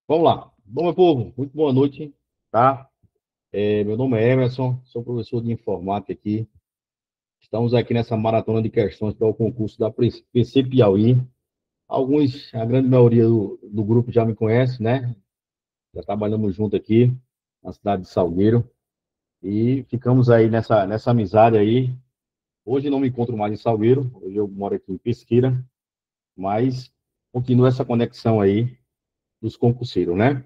Vamos lá. Bom, meu povo, muito boa noite, tá? Meu nome é Emerson, sou professor de informática aqui. Estamos aqui nessa maratona de questões para o concurso da PC Piauí. A grande maioria do grupo já me conhece, né? Já trabalhamos junto aqui na cidade de Salgueiro e ficamos aí nessa amizade aí. Hoje não me encontro mais em Salgueiro, hoje eu moro aqui em Pesqueira, mas continua essa conexão aí dos concurseiros, né?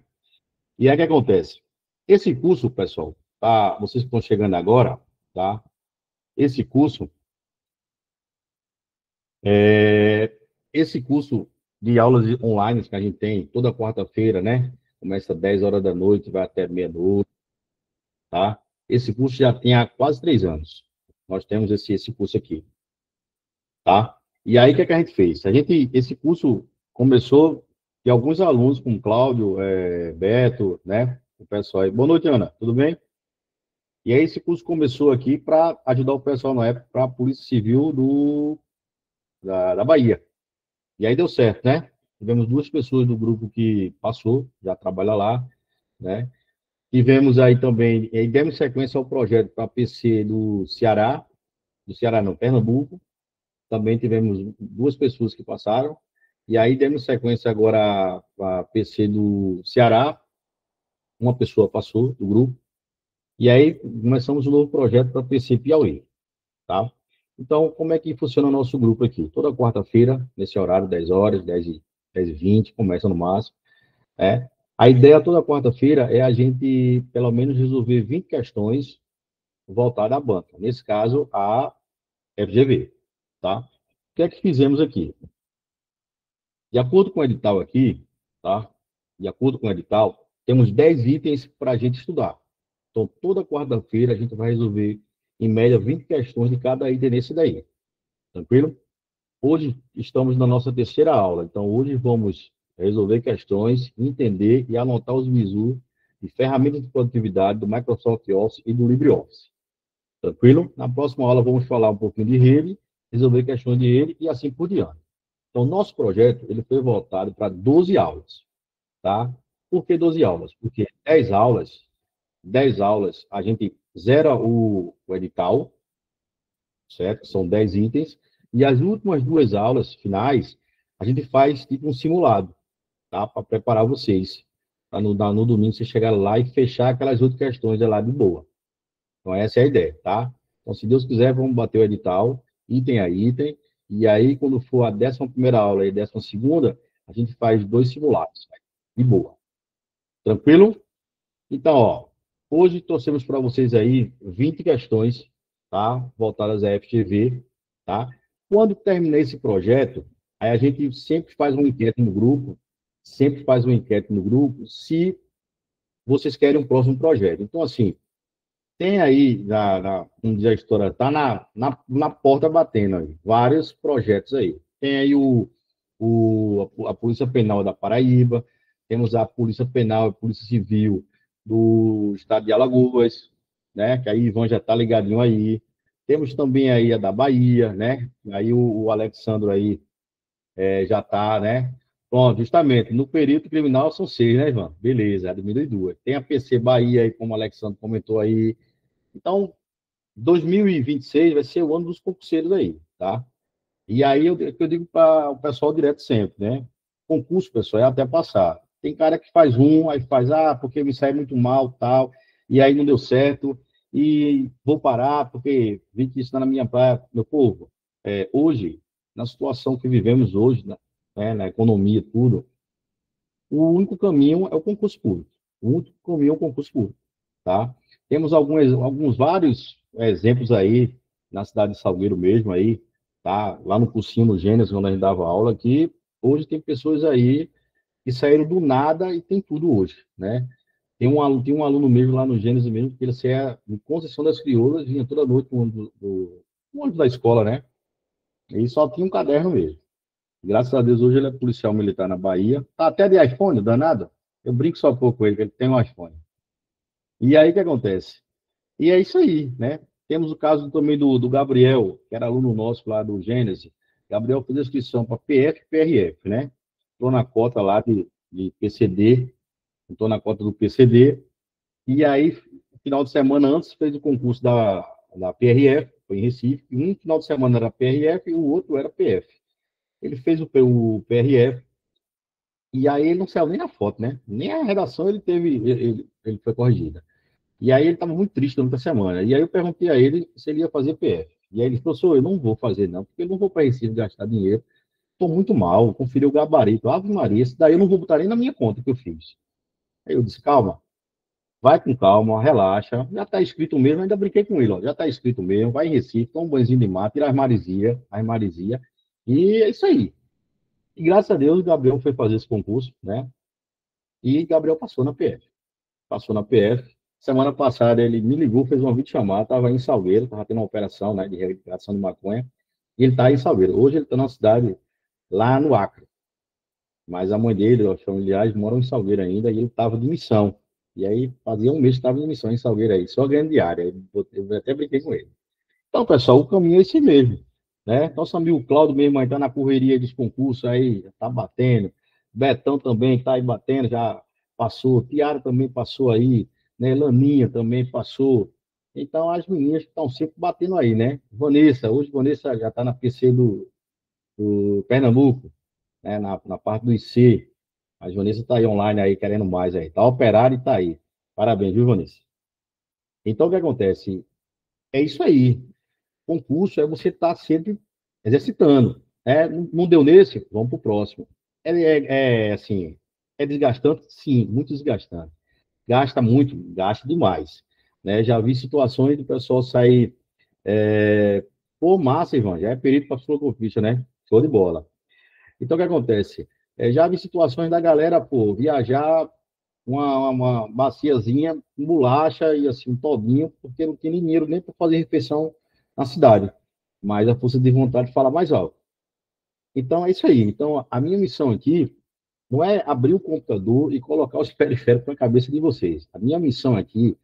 E aí o que acontece? Esse curso, pessoal, tá? Vocês que estão chegando agora, tá? Esse curso, é, esse curso de aulas online que a gente tem toda quarta-feira, né? Começa às 10 horas da noite, vai até meia-noite, tá? Esse curso já tem há quase 3 anos. Nós temos esse curso aqui, tá? E aí o que, é que a gente fez? Esse curso começou de alguns alunos, como Cláudio, Beto, né? O pessoal aí. Boa noite, Ana. Tudo bem? E aí esse curso começou aqui para ajudar o pessoal na época para a Polícia Civil da Bahia. E aí deu certo, né? Tivemos duas pessoas do grupo que passou, já trabalha lá, né? Tivemos aí também, e aí demos sequência ao projeto para a PC do Ceará não, Pernambuco. Também tivemos duas pessoas que passaram. E aí demos sequência agora para a PC do Ceará, uma pessoa passou do grupo. E aí começamos um novo projeto para a PC Piauí. Tá? Então, como é que funciona o nosso grupo aqui? Toda quarta-feira, nesse horário, 10 horas, 10h20, começa no máximo. É. A ideia toda quarta-feira é a gente, pelo menos, resolver 20 questões voltadas à banca. Nesse caso, a FGV. Tá? O que é que fizemos aqui? De acordo com o edital aqui, tá? De acordo com o edital, temos 10 itens para a gente estudar. Então, toda quarta-feira, a gente vai resolver, em média, 20 questões de cada item nesse daí. Tranquilo? Hoje estamos na nossa terceira aula, então hoje vamos resolver questões, entender e anotar os visus de ferramentas de produtividade do Microsoft Office e do LibreOffice. Tranquilo? Na próxima aula vamos falar um pouquinho de rede, resolver questões de rede e assim por diante. Então, nosso projeto ele foi voltado para 12 aulas, tá? Por que 12 aulas? Porque 10 aulas a gente zera o edital, certo? São 10 itens. E as últimas duas aulas finais, a gente faz tipo um simulado, tá? Para preparar vocês. Para no domingo você chegar lá e fechar aquelas outras questões lá de boa. Então, essa é a ideia, tá? Então, se Deus quiser, vamos bater o edital, item a item. E aí, quando for a 11ª aula e a 12ª, a gente faz dois simulados, né? De boa. Tranquilo? Então, ó, hoje trouxemos para vocês aí 20 questões, tá? Voltadas à FGV, tá? Quando terminar esse projeto, aí a gente sempre faz uma enquete no grupo, sempre faz uma enquete no grupo, se vocês querem um próximo projeto. Então, assim, tem aí, como diz a história, tá na porta batendo aí, vários projetos aí. Tem aí a Polícia Penal da Paraíba, temos a Polícia Penal e Polícia Civil do Estado de Alagoas, né? Que aí Ivan já está ligadinho aí. Temos também aí a da Bahia, né? Aí o Alexandro aí já está, né? Pronto, justamente, no perito criminal são seis, né, Ivan? Beleza, diminui duas. Tem a PC Bahia aí, como o Alexandre comentou aí. Então, 2026 vai ser o ano dos concurseiros aí, tá? E aí eu digo para o pessoal direto sempre, né? Concurso, pessoal, é até passar. Tem cara que faz um, aí faz, porque me sai muito mal, tal, e aí não deu certo, e vou parar porque vi que isso está na minha praia. Meu povo, hoje, na situação que vivemos hoje, na economia, tudo, o único caminho é o concurso público. O único caminho é o concurso público, tá? Temos alguns vários exemplos aí na cidade de Salgueiro mesmo aí, tá? Lá no cursinho no Gênesis, onde a gente dava aula, que hoje tem pessoas aí que saíram do nada e tem tudo hoje, né? Tem um aluno mesmo lá no Gênesis mesmo, que ele saía de Conceição das Crioulas, vinha toda noite no ônibus da escola, né? E só tinha um caderno mesmo. Graças a Deus, hoje ele é policial militar na Bahia. Tá até de iPhone, danado. Eu brinco só um pouco com ele, que ele tem um iPhone. E aí o que acontece? E é isso aí, né? Temos o caso também do Gabriel, que era aluno nosso lá do Gênesis. Gabriel fez a inscrição para PF e PRF, né? Estou na cota lá de PCD. estou na cota do PCD, e aí, no final de semana antes, fez o concurso da PRF, foi em Recife, e um final de semana era PRF e o outro era PF. Ele fez o PRF, e aí ele não saiu nem na foto, né? Nem a redação ele teve, ele foi corrigida. E aí ele estava muito triste durante a semana. E aí eu perguntei a ele se ele ia fazer PF. E aí ele falou, professor, eu não vou fazer não, porque eu não vou para Recife gastar dinheiro. Estou muito mal, conferi o gabarito, Ave Maria, isso daí eu não vou botar nem na minha conta que eu fiz. Aí eu disse, calma, vai com calma, relaxa, já está escrito mesmo, ainda brinquei com ele, ó, já está escrito mesmo, vai em Recife, toma um banhozinho de mar, tira as maresias, e é isso aí. E graças a Deus o Gabriel foi fazer esse concurso, né? E Gabriel passou na PF. Passou na PF. Semana passada ele me ligou, fez uma videochamada, estava em Salgueiro, estava tendo uma operação, né, de reabilitação de maconha, e ele está em Salgueiro. Hoje ele está numa cidade lá no Acre, mas a mãe dele, os familiares moram em Salgueiro ainda, e ele estava de missão. E aí fazia um mês que estava de missão em Salgueiro aí, só ganhando diária. Eu até brinquei com ele. Então, pessoal, o caminho é esse mesmo, né? Nosso amigo Cláudio mesmo aí está na correria dos concursos aí, está batendo. Betão também está aí batendo, já passou. Tiara também passou aí, né? Laninha também passou. Então, as meninas estão sempre batendo aí, né? Vanessa, hoje Vanessa já está na PC do Pernambuco, né? Na parte do IC. A Vanessa está aí online aí, querendo mais aí. Está operada e está aí. Parabéns, viu, Vanessa? Então, o que acontece? É isso aí. Concurso é você estar sempre exercitando. Não deu nesse, vamos para o próximo. Assim, é desgastante? Sim, muito desgastante. Gasta muito, gasta demais. Né? Já vi situações do pessoal sair. Pô, massa, Ivan, já é perito para fisiculturista, né? Show de bola. Então, o que acontece? Já vi situações da galera, pô, viajar uma baciazinha, com bolacha e assim, um todinho, porque não tinha dinheiro nem para fazer refeição na cidade. Mas a força de vontade fala mais alto. Então, é isso aí. Então, a minha missão aqui não é abrir o computador e colocar os periféricos na cabeça de vocês. A minha missão aqui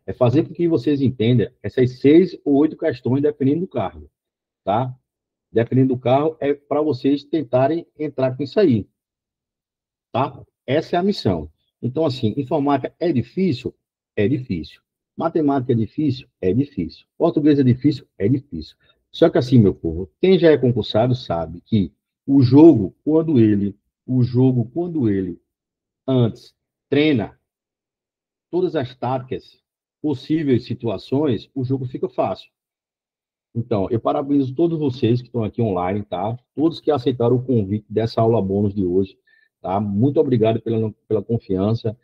é fazer com que vocês entendam essas 6 ou 8 questões, dependendo do carro, tá? Dependendo do carro, é para vocês tentarem entrar com isso aí, tá? Essa é a missão. Então, assim, informática é difícil? É difícil. Matemática é difícil? É difícil. Português é difícil? É difícil. Só que assim, meu povo, quem já é concursado sabe que o jogo, quando ele antes treina todas as táticas, possíveis situações, o jogo fica fácil. Então, eu parabenizo todos vocês que estão aqui online, tá? Todos que aceitaram o convite dessa aula bônus de hoje, tá? Muito obrigado pela confiança.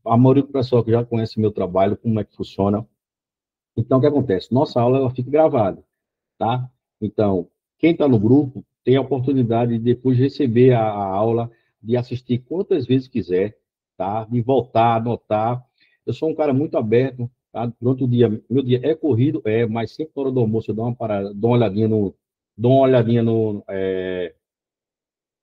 A maioria do pessoal que já conhece meu trabalho, como é que funciona. Então, o que acontece? Nossa aula, ela fica gravada, tá? Então, quem está no grupo tem a oportunidade de depois receber a aula, de assistir quantas vezes quiser, tá? De voltar, anotar. Eu sou um cara muito aberto, tá? Durante o dia, meu dia é corrido, mas sempre na hora do almoço eu dou uma parada,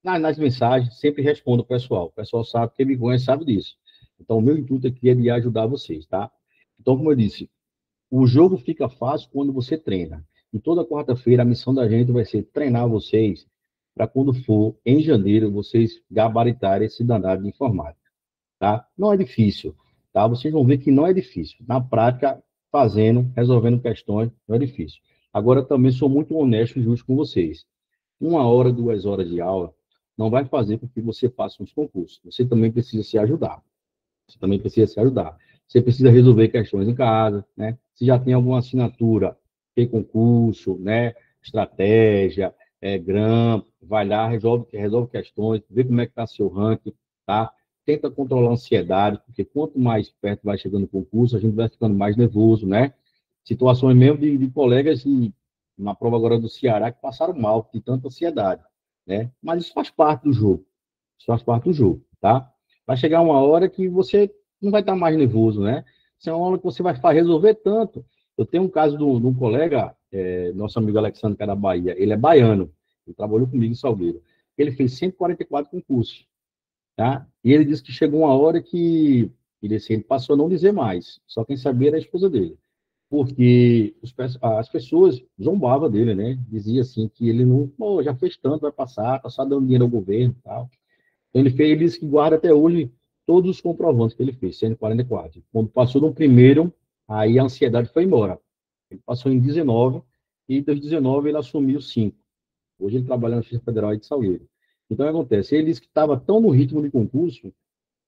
nas mensagens, sempre respondo o pessoal. O pessoal sabe, quem me conhece sabe disso. Então, o meu intuito aqui é de ajudar vocês, tá? Então, como eu disse, o jogo fica fácil quando você treina. E toda quarta-feira a missão da gente vai ser treinar vocês para quando for em janeiro vocês gabaritarem esse danado de informática, tá? Não é difícil, tá? Vocês vão ver que não é difícil. Na prática, fazendo, resolvendo questões, não é difícil. Agora, também sou muito honesto e justo com vocês. 1 hora, 2 horas de aula não vai fazer com que você passe nos concursos. Você também precisa se ajudar. Você também precisa se ajudar. Você precisa resolver questões em casa, né? Se já tem alguma assinatura, tem concurso, né? Estratégia, GRAM, vai lá, resolve questões, vê como é que está seu ranking, tá? Tenta controlar a ansiedade, porque quanto mais perto vai chegando o concurso, a gente vai ficando mais nervoso, né? Situações mesmo de colegas na prova agora do Ceará que passaram mal de tanta ansiedade, né? Mas isso faz parte do jogo. Isso faz parte do jogo, tá? Vai chegar uma hora que você não vai estar mais nervoso, né? Isso é uma hora que você vai resolver tanto. Eu tenho um caso de um colega, nosso amigo Alexandre, que é da Bahia, ele é baiano, ele trabalhou comigo em Salgueiro. Ele fez 144 concursos, tá? E ele disse que chegou uma hora que ele passou a não dizer mais, só quem sabia era a esposa dele. Porque as pessoas zombavam dele, né? Dizia assim que ele não, pô, já fez tanto, vai passar, tá só dando dinheiro ao governo e tal. Ele disse que guarda até hoje todos os comprovantes que ele fez, 144. Quando passou no primeiro, aí a ansiedade foi embora. Ele passou em 19, e dos 19 ele assumiu 5. Hoje ele trabalha na Justiça Federal de Salgueiro. Então, o que acontece? Ele disse que estava tão no ritmo de concurso,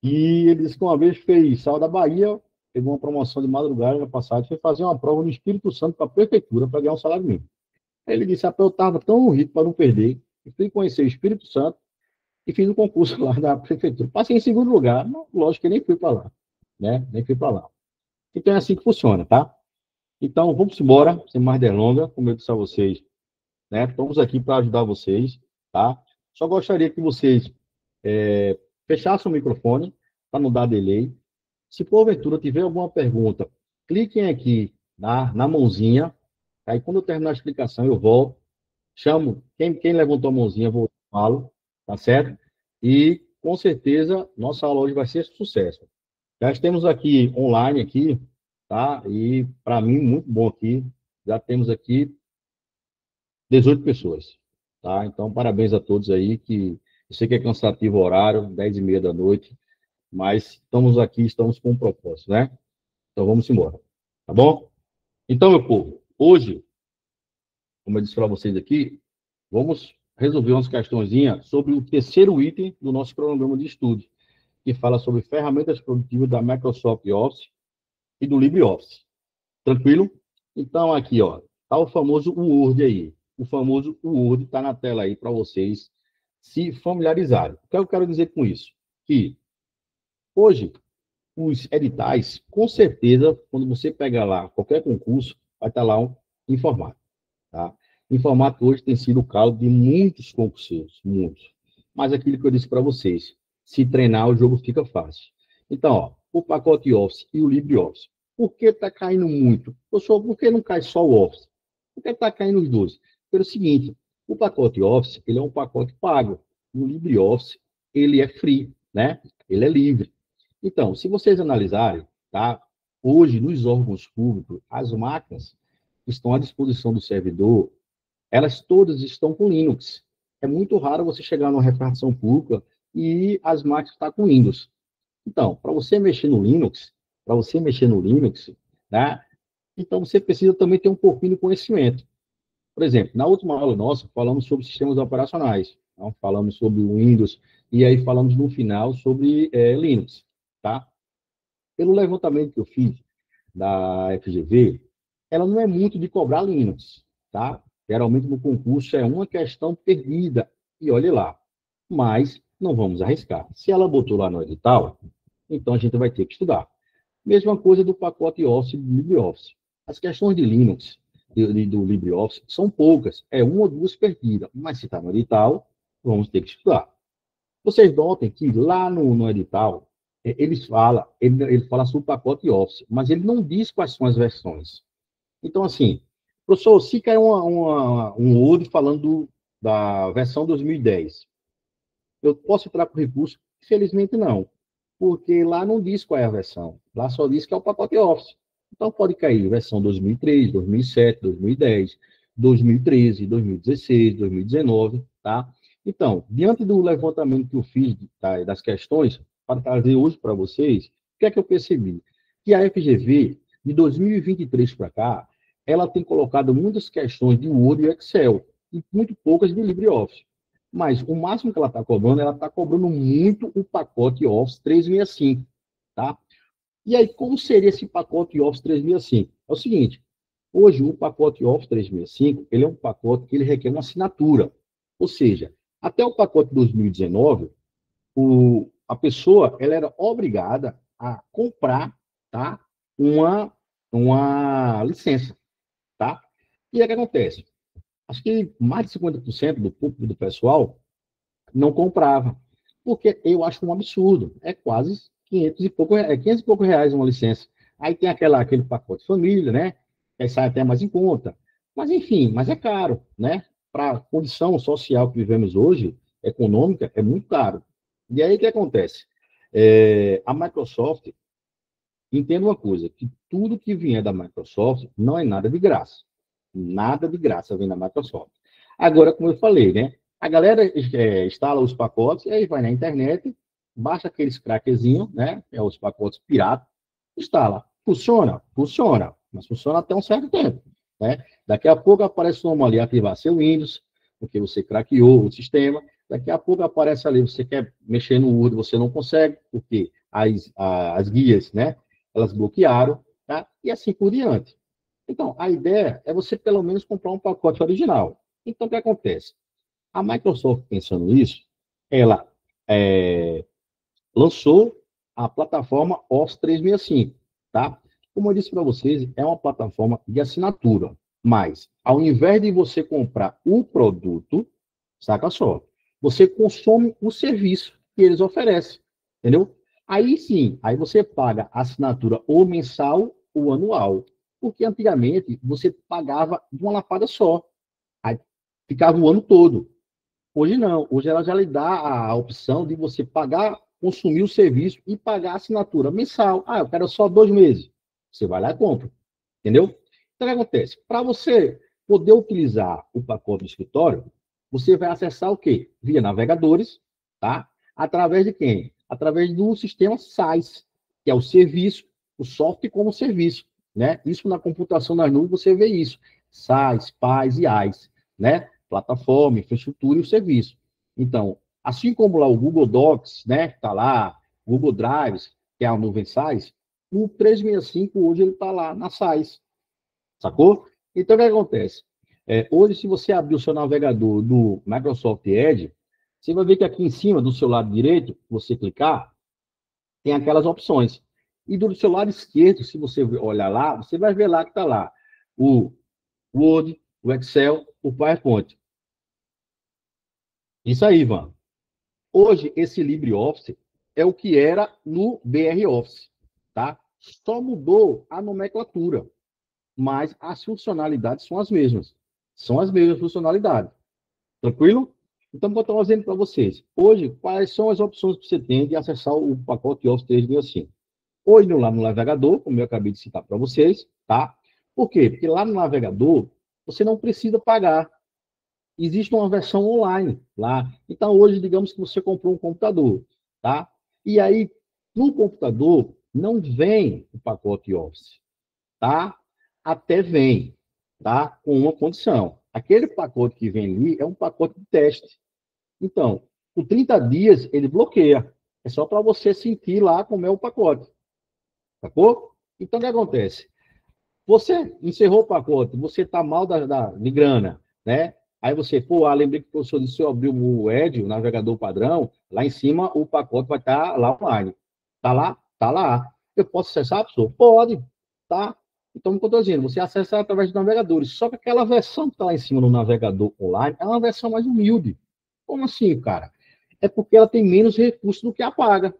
e ele disse que uma vez saiu da Bahia, pegou uma promoção de madrugada no passado, foi fazer uma prova no Espírito Santo para a prefeitura, para ganhar um salário mínimo. Aí ele disse, eu estava tão no ritmo para não perder, e fui conhecer o Espírito Santo, e fiz o concurso lá da prefeitura. Passei em segundo lugar, mas lógico que nem fui para lá, né? Nem fui para lá. Então é assim que funciona, tá? Então vamos embora, sem mais delongas, como eu disse a vocês, né? Estamos aqui para ajudar vocês, tá? Só gostaria que vocês fechassem o microfone, para não dar delay. Se porventura tiver alguma pergunta, cliquem aqui na mãozinha, aí quando eu terminar a explicação eu volto, chamo, quem levantou a mãozinha, eu vou falo, tá certo? E, com certeza, nossa aula hoje vai ser sucesso. Já temos aqui, online aqui, tá? E, para mim, muito bom aqui. Já temos aqui 18 pessoas, tá? Então, parabéns a todos aí, que eu sei que é cansativo o horário, 10h30 da noite, mas estamos aqui, estamos com um propósito, né? Então, vamos embora, tá bom? Então, meu povo, hoje, como eu disse para vocês aqui, vamos resolver umas questõezinhas sobre o terceiro item do nosso cronograma de estudo, que fala sobre ferramentas produtivas da Microsoft Office e do LibreOffice. Tranquilo? Então, aqui, ó, tá o famoso Word aí. O famoso Word está na tela aí para vocês se familiarizarem. O que eu quero dizer com isso? Que hoje, os editais, com certeza, quando você pega lá qualquer concurso, vai estar lá em formato. Tá? Informática hoje tem sido o caldo de muitos concurseiros, muitos. Mas aquilo que eu disse para vocês, se treinar, o jogo fica fácil. Então, ó, o pacote Office e o LibreOffice. Por que está caindo muito? Por que não cai só o Office? Por que está caindo os dois? Pelo seguinte, o pacote Office, ele é um pacote pago. O LibreOffice, ele é free, né? Ele é livre. Então, se vocês analisarem, tá? Hoje, nos órgãos públicos, as máquinas que estão à disposição do servidor, elas todas estão com Linux. É muito raro você chegar numa repartição pública e as máquinas estão com Windows. Então, para você mexer no Linux, né, então você precisa também ter um pouquinho de conhecimento. Por exemplo, na última aula nossa, falamos sobre sistemas operacionais, então, falamos sobre o Windows, e aí falamos no final sobre Linux, tá? Pelo levantamento que eu fiz da FGV, ela não é muito de cobrar Linux, tá? Geralmente no concurso é uma questão perdida, e olhe lá. Mas não vamos arriscar. Se ela botou lá no edital, então a gente vai ter que estudar. Mesma coisa do pacote Office do LibreOffice. As questões de Linux do LibreOffice são poucas, é uma ou duas perdidas, mas se está no edital, vamos ter que estudar. Vocês notem que lá no edital, ele fala sobre o pacote Office, mas ele não diz quais são as versões. Então, assim, professor, se cair um Word falando da versão 2010, eu posso entrar com recurso? Infelizmente, não, porque lá não diz qual é a versão, lá só diz que é o pacote Office. Então, pode cair versão 2003, 2007, 2010, 2013, 2016, 2019, tá? Então, diante do levantamento que eu fiz das questões, para trazer hoje para vocês, o que é que eu percebi? Que a FGV, de 2023 para cá, ela tem colocado muitas questões de Word e Excel, e muito poucas de LibreOffice. Mas o máximo que ela está cobrando muito o pacote Office 365, tá? E aí, como seria esse pacote Office 365? É o seguinte, hoje o pacote Office 365, ele é um pacote que ele requer uma assinatura. Ou seja, até o pacote 2019, a pessoa ela era obrigada a comprar, tá, uma licença, tá? E aí o que acontece? Acho que mais de 50% do público do pessoal não comprava, porque eu acho um absurdo. É quase 500 e pouco reais uma licença. Aí tem aquele pacote família, né? Que aí sai até mais em conta. Mas, enfim, mas é caro, né? Para a condição social que vivemos hoje, econômica, é muito caro. E aí o que acontece? A Microsoft, entenda uma coisa, que tudo que vier da Microsoft não é nada de graça. Nada de graça vem da Microsoft. Agora, como eu falei, né? A galera instala os pacotes e aí vai na internet baixa aqueles craquezinhos, né? É os pacotes pirata, instala. Funciona? Funciona, mas funciona até um certo tempo, né? Daqui a pouco aparece o nome ali, ativar seu Windows, porque você craqueou o sistema. Daqui a pouco aparece ali, você quer mexer no Word, você não consegue, porque as guias, né? Elas bloquearam, tá? E assim por diante. Então, a ideia é você pelo menos comprar um pacote original. Então, o que acontece? A Microsoft, pensando nisso, ela é, lançou a plataforma Office 365, tá? Como eu disse para vocês, é uma plataforma de assinatura, mas ao invés de você comprar o produto, saca só, você consome o serviço que eles oferecem, entendeu? Aí sim, aí você paga a assinatura ou mensal ou anual, porque antigamente você pagava de uma lapada só, aí ficava o ano todo. Hoje não. Hoje ela já lhe dá a opção de você pagar, consumir o serviço e pagar a assinatura mensal. Ah, eu quero só 2 meses. Você vai lá e compra. Entendeu? Então, o que acontece? Para você poder utilizar o pacote do escritório, você vai acessar o quê? Via navegadores, tá? Através de quem? Através do sistema SaaS, que é o serviço, o software como serviço, né? Isso na computação na nuvem você vê isso. SaaS, PaaS e AIS, né? Plataforma, infraestrutura e o serviço. Então, assim como lá o Google Docs, né? Está lá, Google Drives, que é a nuvem SaaS, o 365 hoje ele está lá na SaaS, sacou? Então, o que acontece? Hoje, se você abrir o seu navegador do Microsoft Edge, você vai ver que aqui em cima, do seu lado direito, você clicar, tem aquelas opções. E do seu lado esquerdo, se você olhar lá, você vai ver lá que está lá o Word, o Excel, o PowerPoint. Isso aí, Ivan. Hoje, esse LibreOffice é o que era no BR Office, tá? Só mudou a nomenclatura, mas as funcionalidades são as mesmas. São as mesmas funcionalidades. Tranquilo? Então, vou botar um exemplo para vocês. Hoje, quais são as opções que você tem de acessar o pacote Office 365? Ou indo lá no navegador, como eu acabei de citar para vocês, tá? Por quê? Porque lá no navegador, você não precisa pagar. Existe uma versão online lá. Então, hoje, digamos que você comprou um computador, tá? E aí, no computador, não vem o pacote Office, tá? Até vem, tá? Com uma condição. Aquele pacote que vem ali é um pacote de teste. Então, por 30 dias, ele bloqueia. É só para você sentir lá como é o pacote. Sacou? Então, o que acontece? Você encerrou o pacote, você está mal de grana, né? Aí você, pô, lembrei que o professor disse, se eu abrir o Edge, o navegador padrão, lá em cima o pacote vai estar lá online. Tá lá? Tá lá. Eu posso acessar, professor? Pode, tá? Então, como eu estou dizendo, você acessa através de navegadores. Só que aquela versão que está lá em cima no navegador online é uma versão mais humilde. Como assim, cara? É porque ela tem menos recursos do que a paga.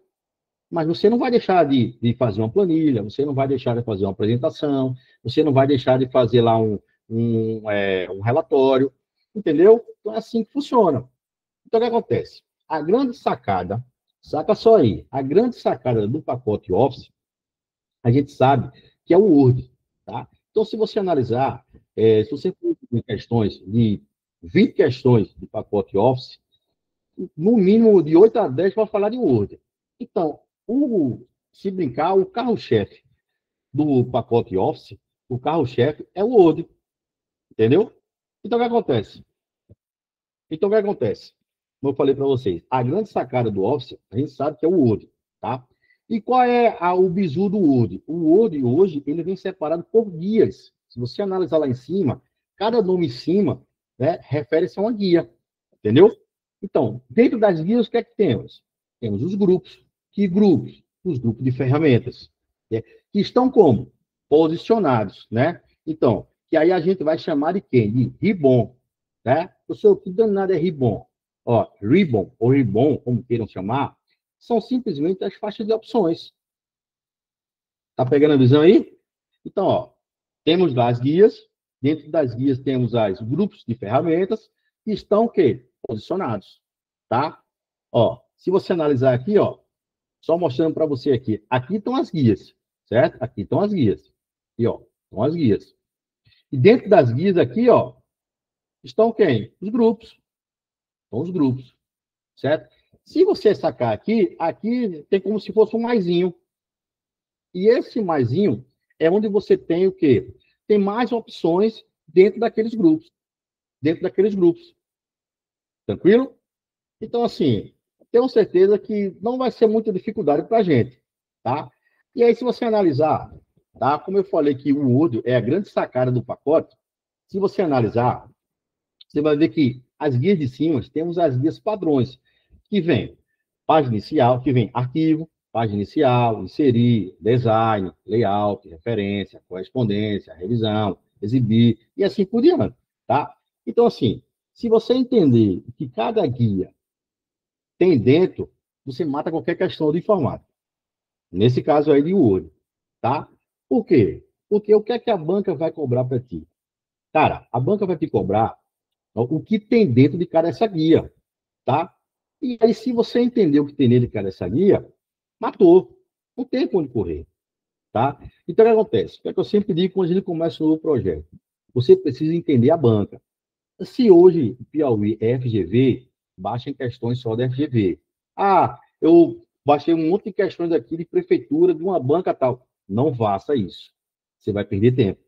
Mas você não vai deixar de fazer uma planilha, você não vai deixar de fazer uma apresentação, você não vai deixar de fazer lá um relatório, entendeu? Então é assim que funciona. Então o que acontece? A grande sacada, saca só aí, a grande sacada do pacote Office, a gente sabe que é o Word, tá? Então se você analisar, se você for em questões de 20 questões do pacote Office, no mínimo de 8 a 10 vai falar de Word. Então, se brincar, o carro-chefe do pacote Office, o carro-chefe é o Word, entendeu? Então, o que acontece? Então, o que acontece? Como eu falei para vocês, a grande sacada do Office, a gente sabe que é o Word, tá? E qual é o bizu do Word? O Word, hoje, ele vem separado por guias. Se você analisar lá em cima, cada nome em cima, né, refere-se a uma guia, entendeu? Então, dentro das guias, o que é que temos? Temos os grupos. Que grupos? Os grupos de ferramentas. Né? Que estão como? Posicionados, né? Então, que aí a gente vai chamar de quem? De ribbon, né? Professor, que danado é ribbon? Ó, ribbon ou ribbon, como queiram chamar, são simplesmente as faixas de opções. Tá pegando a visão aí? Então, ó, temos lá as guias. Dentro das guias temos os grupos de ferramentas que estão o quê? Posicionados, tá? Ó, se você analisar aqui, ó, só mostrando para você aqui, aqui estão as guias, certo? Aqui estão as guias. E ó, estão as guias. E dentro das guias aqui, ó, estão quem? Os grupos. São os grupos, certo? Se você sacar aqui, aqui tem como se fosse um maisinho. E esse maisinho é onde você tem o quê? Tem mais opções dentro daqueles grupos. Dentro daqueles grupos. Tranquilo? Então, assim, tenho certeza que não vai ser muita dificuldade para a gente, tá? E aí, se você analisar, tá? Como eu falei que o Word é a grande sacada do pacote, se você analisar, você vai ver que as guias de cima, temos as guias padrões, que vem página inicial, que vem arquivo, página inicial, inserir, design, layout, referência, correspondência, revisão, exibir, e assim por diante, tá? Então, assim, se você entender que cada guia tem dentro, você mata qualquer questão de informática. Nesse caso aí de Word, tá? Por quê? Porque o que é que a banca vai cobrar para ti? Cara, a banca vai te cobrar o que tem dentro de cada essa guia, tá? E aí, se você entender o que tem dentro de cada essa guia, matou. Não tem para onde correr, tá? Então, o que acontece? O que é que eu sempre digo quando a gente começa um novo projeto? Você precisa entender a banca. Se hoje o Piauí é FGV, baixem questões só da FGV. Ah, eu baixei um monte de questões aqui de prefeitura, de uma banca tal. Não faça isso. Você vai perder tempo.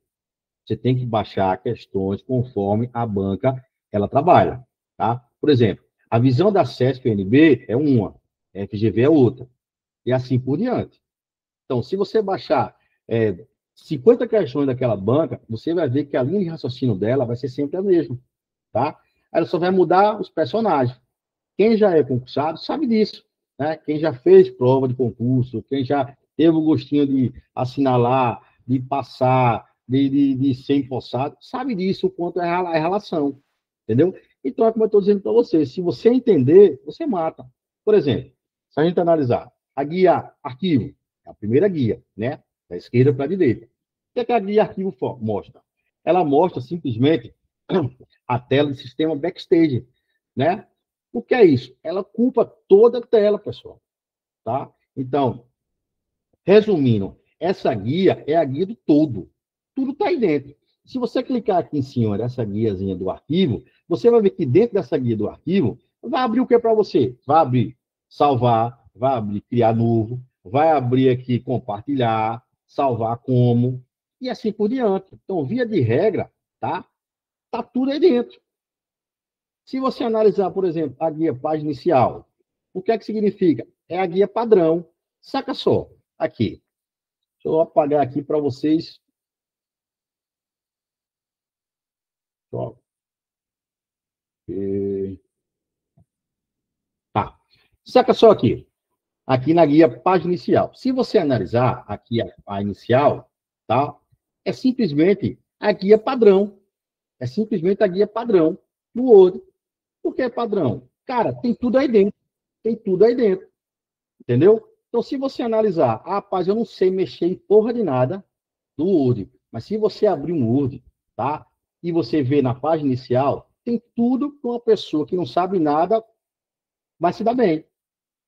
Você tem que baixar questões conforme a banca ela trabalha, tá? Por exemplo, a visão da CESP-NB é uma, a FGV é outra, e assim por diante. Então, se você baixar 50 questões daquela banca, você vai ver que a linha de raciocínio dela vai ser sempre a mesma, tá? Ela só vai mudar os personagens. Quem já é concursado sabe disso, né? Quem já fez prova de concurso, quem já teve o gostinho de assinalar, de passar, de ser empossado, sabe disso, o quanto é a relação, entendeu? Então, é como eu estou dizendo para você, se você entender, você mata. Por exemplo, se a gente analisar a guia arquivo, é a primeira guia, né? Da esquerda para a direita. O que a guia arquivo mostra? Ela mostra simplesmente a tela do sistema backstage, né? O que é isso? Ela ocupa toda a tela, pessoal, tá? Então, resumindo, essa guia é a guia do todo. Tudo está aí dentro. Se você clicar aqui em cima dessa guiazinha do arquivo, você vai ver que dentro dessa guia do arquivo, vai abrir o que para você? Vai abrir salvar, vai abrir criar novo, vai abrir aqui compartilhar, salvar como, e assim por diante. Então, via de regra, tá? Tá tudo aí dentro. Se você analisar, por exemplo, a guia página inicial, o que é que significa? É a guia padrão. Saca só, aqui. Deixa eu apagar aqui para vocês. Só. Tá. Saca só aqui. Aqui na guia página inicial. Se você analisar aqui a inicial, tá? É simplesmente a guia padrão. É simplesmente a guia padrão do Word. Por que é padrão? Cara, tem tudo aí dentro. Tem tudo aí dentro. Entendeu? Então, se você analisar, rapaz, eu não sei mexer em porra de nada do Word, mas se você abrir um Word, tá? E você vê na página inicial, tem tudo que uma pessoa que não sabe nada vai se dar bem.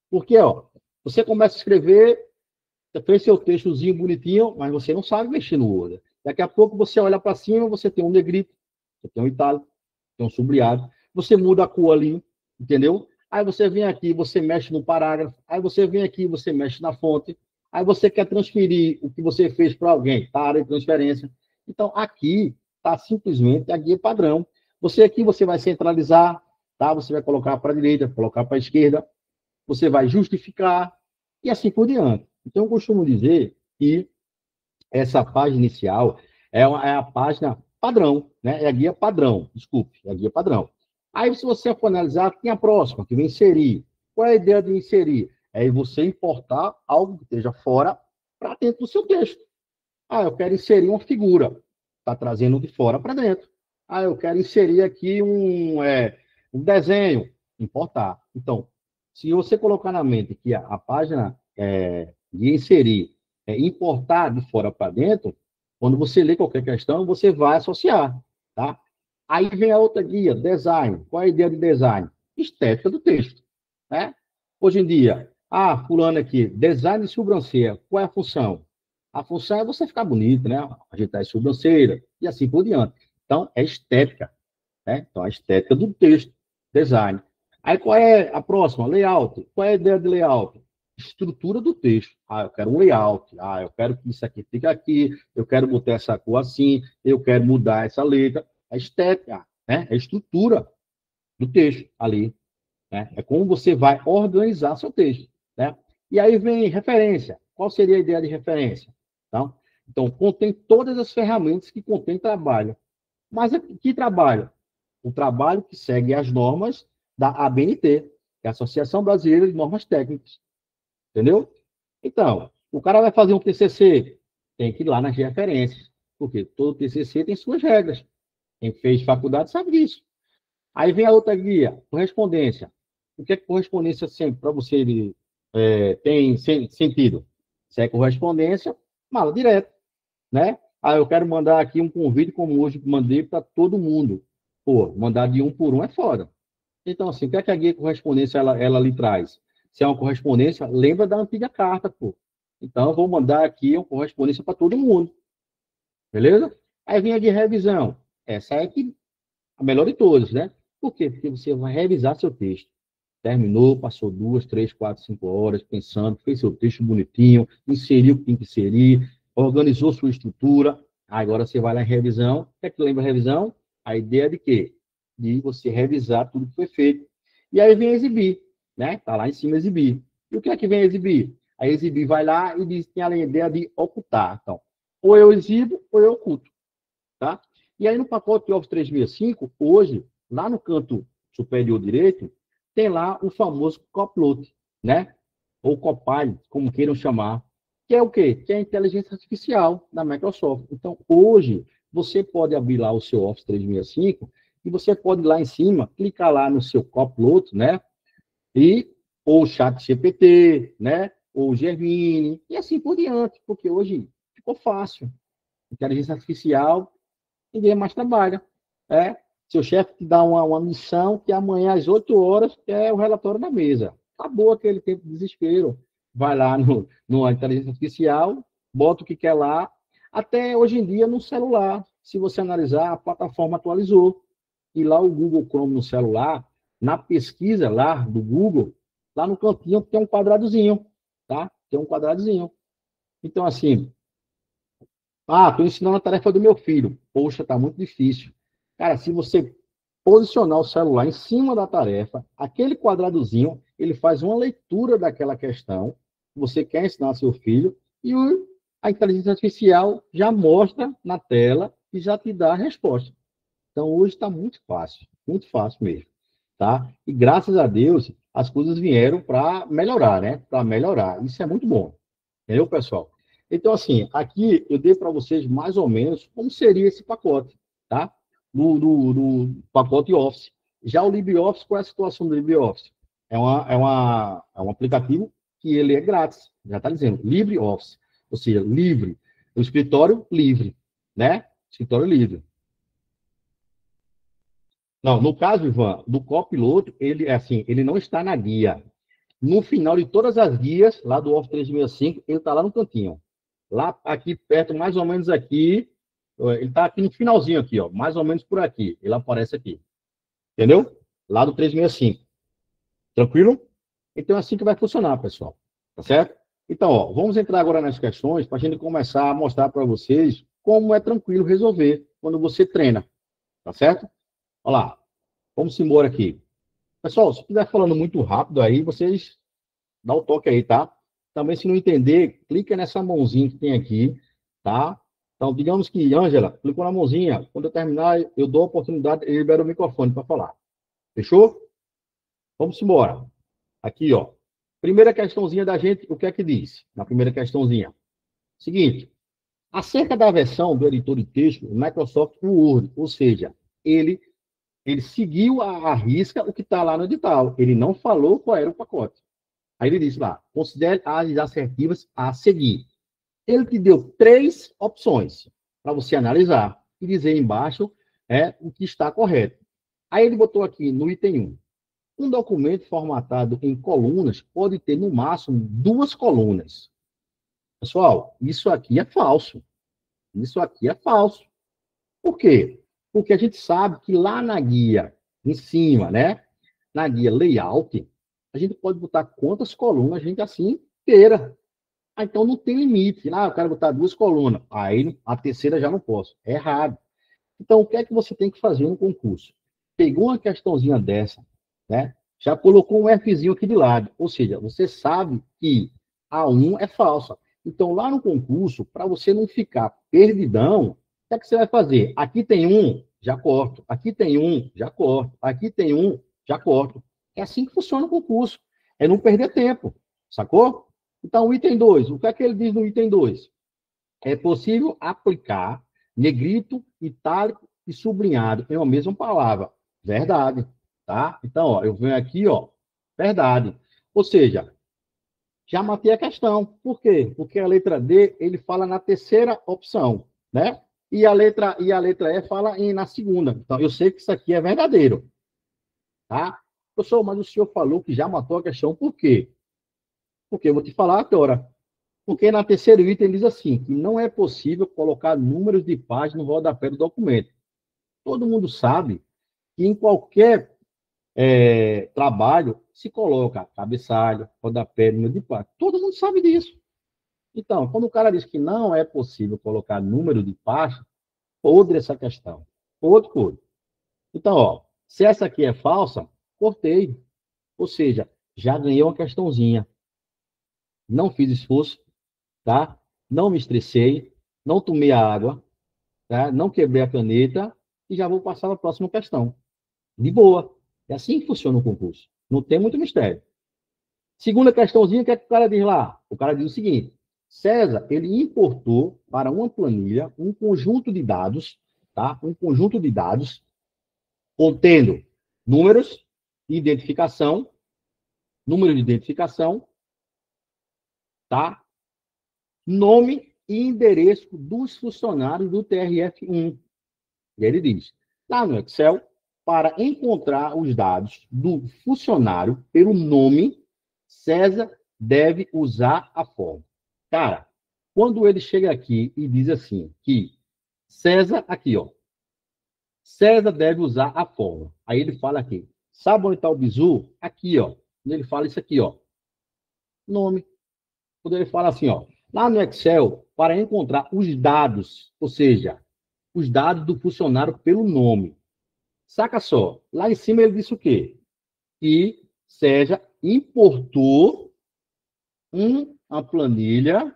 Porque, ó, você começa a escrever, você fez seu textozinho bonitinho, mas você não sabe mexer no Word. Daqui a pouco você olha para cima, você tem um negrito, você tem um itálico, tem um sublinhado, você muda a cor ali, entendeu? Aí você vem aqui, você mexe no parágrafo, aí você vem aqui, você mexe na fonte, aí você quer transferir o que você fez para alguém, tá? Área de transferência. Então, aqui está simplesmente a guia padrão. Você aqui, você vai centralizar, tá? Você vai colocar para a direita, colocar para a esquerda, você vai justificar, e assim por diante. Então, eu costumo dizer que essa página inicial é a página padrão, né? É a guia padrão, desculpe, é a guia padrão. Aí, se você for analisar, tem a próxima, que vem inserir. Qual é a ideia de inserir? É você importar algo que esteja fora para dentro do seu texto. Ah, eu quero inserir uma figura. Está trazendo de fora para dentro. Ah, eu quero inserir aqui um desenho. Importar. Então, se você colocar na mente que a página de inserir é importar de fora para dentro, quando você lê qualquer questão, você vai associar, tá? Aí vem a outra guia, design. Qual é a ideia de design? Estética do texto, né? Hoje em dia, fulano aqui, design de sobrancelha. Qual é a função? A função é você ficar bonito, né? Ajeitar as sobrancelhas e assim por diante. Então, é estética, né? Então, a estética do texto, design. Aí qual é a próxima? Layout. Qual é a ideia de layout? Estrutura do texto. Ah, eu quero um layout. Ah, eu quero que isso aqui fique aqui. Eu quero botar essa cor assim. Eu quero mudar essa letra. A estética, né? A estrutura do texto ali. Né? É como você vai organizar seu texto. Né? E aí vem referência. Qual seria a ideia de referência? Tá? Então, contém todas as ferramentas que contém trabalho. Mas que trabalho? O trabalho que segue as normas da ABNT, que é a Associação Brasileira de Normas Técnicas. Entendeu? Então, o cara vai fazer um TCC, tem que ir lá nas referências, porque todo TCC tem suas regras. Quem fez faculdade sabe disso. Aí vem a outra guia, correspondência. O que é correspondência sempre para você tem sentido? Se é correspondência, mala direto, né? Ah, eu quero mandar aqui um convite como hoje mandei para todo mundo. Pô, mandar de um por um é foda. Então, assim, o que é que a guia de correspondência ela lhe traz? Se é uma correspondência, lembra da antiga carta, pô. Então, eu vou mandar aqui uma correspondência para todo mundo, beleza? Aí vem a de revisão. Essa é a melhor de todas, né? Por quê? Porque você vai revisar seu texto. Terminou, passou 2, 3, 4, 5 horas pensando, fez seu texto bonitinho, inseriu o que tem que inserir, organizou sua estrutura. Agora você vai lá em revisão. O que é que lembra a revisão? A ideia de quê? De você revisar tudo que foi feito. E aí vem exibir, né? Tá lá em cima exibir. E o que é que vem exibir? A exibir vai lá e diz, tem a ideia de ocultar. Então, ou eu exibo ou eu oculto, tá? E aí no pacote Office 365, hoje, lá no canto superior direito, tem lá o famoso Copilot, né? Ou Copilot, como queiram chamar, que é o quê? Que é a inteligência artificial da Microsoft. Então, hoje, você pode abrir lá o seu Office 365 e você pode ir lá em cima, clicar lá no seu Copilot, né? E, ou o Chat GPT, né? Ou o Gemini, e assim por diante, porque hoje ficou fácil. Inteligência artificial, ninguém mais trabalha. É, seu chefe te dá uma missão que amanhã às 8 horas é o relatório na mesa. Acabou aquele tempo de desespero. Vai lá no inteligência artificial, bota o que quer lá. Até hoje em dia no celular, se você analisar, a plataforma atualizou. E lá o Google Chrome no celular, na pesquisa lá do Google, lá no cantinho tem um quadradozinho, tá? Tem um quadradozinho. Então, assim, estou ensinando a tarefa do meu filho. Poxa, tá muito difícil. Cara, se você posicionar o celular em cima da tarefa, aquele quadradozinho, ele faz uma leitura daquela questão que você quer ensinar ao seu filho e a inteligência artificial já mostra na tela e já te dá a resposta. Então, hoje está muito fácil mesmo, tá? E graças a Deus, as coisas vieram para melhorar, né? Para melhorar. Isso é muito bom. Entendeu, pessoal? Então, assim, aqui eu dei para vocês mais ou menos como seria esse pacote, tá? Do pacote Office. Já o LibreOffice, qual é a situação do LibreOffice? É um aplicativo que ele é grátis, já está dizendo, LibreOffice, ou seja, livre. O escritório livre, né? Escritório livre. Não, no caso, Ivan, do copiloto, ele é assim, ele não está na guia. No final de todas as guias, lá do Office 365, ele está lá no cantinho. Lá, aqui perto, mais ou menos aqui, ele está aqui no finalzinho aqui, ó, mais ou menos por aqui. Ele aparece aqui. Entendeu? Lá do 365. Tranquilo? Então é assim que vai funcionar, pessoal. Tá certo? Então, ó, vamos entrar agora nas questões para a gente começar a mostrar para vocês como é tranquilo resolver quando você treina. Tá certo? Olha lá. Vamos embora aqui. Pessoal, se estiver falando muito rápido aí, vocês dá o toque aí, tá? Também, se não entender, clica nessa mãozinha que tem aqui, tá? Então, digamos que, Ângela, clicou na mãozinha. Quando eu terminar, eu dou a oportunidade e libero o microfone para falar. Fechou? Vamos embora. Aqui, ó. Primeira questãozinha da gente, o que é que diz? Na primeira questãozinha. Seguinte. Acerca da versão do editor de texto, Microsoft Word, ou seja, ele seguiu a risca o que está lá no edital. Ele não falou qual era o pacote. Aí ele diz lá, considere as assertivas a seguir. Ele te deu 3 opções para você analisar e dizer embaixo o que está correto. Aí ele botou aqui no item 1. Um documento formatado em colunas pode ter, no máximo, 2 colunas. Pessoal, isso aqui é falso. Isso aqui é falso. Por quê? Porque a gente sabe que lá na guia, em cima, né? na guia layout, a gente pode botar quantas colunas a gente assim queira. Então não tem limite. Eu quero botar 2 colunas. Aí a terceira já não posso. É errado. Então, o que é que você tem que fazer no concurso? Pegou uma questãozinha dessa, né? Já colocou um Fzinho aqui de lado. Ou seja, você sabe que a 1 é falsa. Então, lá no concurso, para você não ficar perdidão, o que é que você vai fazer? Aqui tem 1, já corto. Aqui tem 1, já corto. Aqui tem 1, já corto. É assim que funciona o concurso. É não perder tempo. Sacou? Então, o item 2, o que é que ele diz no item 2? É possível aplicar negrito, itálico e sublinhado em uma mesma palavra. Verdade, tá? Então, ó, eu venho aqui, ó, verdade. Ou seja, já matei a questão. Por quê? Porque a letra D, ele fala na terceira opção, né? E a letra E fala na segunda. Então, eu sei que isso aqui é verdadeiro, tá? Professor, mas o senhor falou que já matou a questão. Por quê? Porque eu vou te falar agora. Porque na terceiro item diz assim, que não é possível colocar números de página no rodapé do documento. Todo mundo sabe que em qualquer trabalho se coloca cabeçalho, rodapé, número de página. Todo mundo sabe disso. Então, quando o cara diz que não é possível colocar número de página, podre essa questão. Podre. Então, ó, se essa aqui é falsa, cortei. Ou seja, já ganhei uma questãozinha. Não fiz esforço, tá? Não me estressei, não tomei a água, tá? Não quebrei a caneta e já vou passar para a próxima questão. De boa. É assim que funciona o concurso. Não tem muito mistério. Segunda questãozinha, o que é que o cara diz lá? O cara diz o seguinte: César, ele importou para uma planilha um conjunto de dados, tá? Um conjunto de dados contendo números de identificação, número de identificação, tá? Nome e endereço dos funcionários do TRF1. E ele diz, lá no Excel, para encontrar os dados do funcionário pelo nome, César deve usar a forma. Cara, quando ele chega aqui e diz assim, que César, aqui, ó, César deve usar a forma. Aí ele fala aqui, sabe onde está o bizu? Aqui, ó. Ele fala isso aqui, ó, nome. Quando ele fala assim, ó, lá no Excel, para encontrar os dados, ou seja, os dados do funcionário pelo nome. Saca só, lá em cima ele disse o quê? Que César importou uma planilha,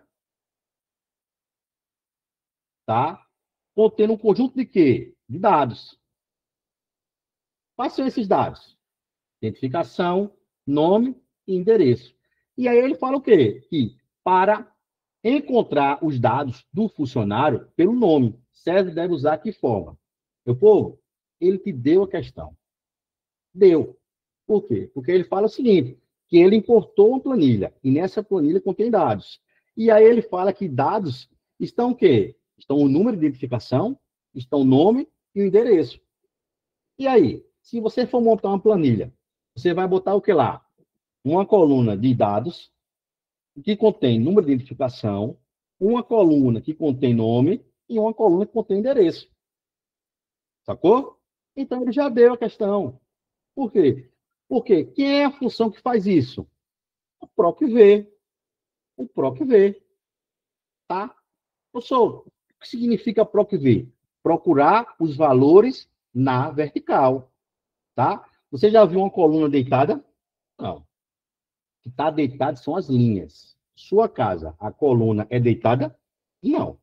tá? Contendo um conjunto de quê? De dados. Quais são esses dados? Identificação, nome e endereço. E aí ele fala o quê? Que para encontrar os dados do funcionário pelo nome, César deve usar que forma? Meu povo, ele te deu a questão. Deu. Por quê? Porque ele fala o seguinte, que ele importou uma planilha, e nessa planilha contém dados. E aí ele fala que dados estão o quê? Estão o número de identificação, estão o nome e o endereço. E aí, se você for montar uma planilha, você vai botar o que lá? Uma coluna de dados, que contém número de identificação, uma coluna que contém nome e uma coluna que contém endereço. Sacou? Então ele já deu a questão. Por quê? Porque quem é a função que faz isso? O PROC-V. O PROC-V. Tá? Professor, o que significa PROC-V? Procurar os valores na vertical. Tá? Você já viu uma coluna deitada? Não. O que está deitado são as linhas. Sua casa, a coluna é deitada? Não.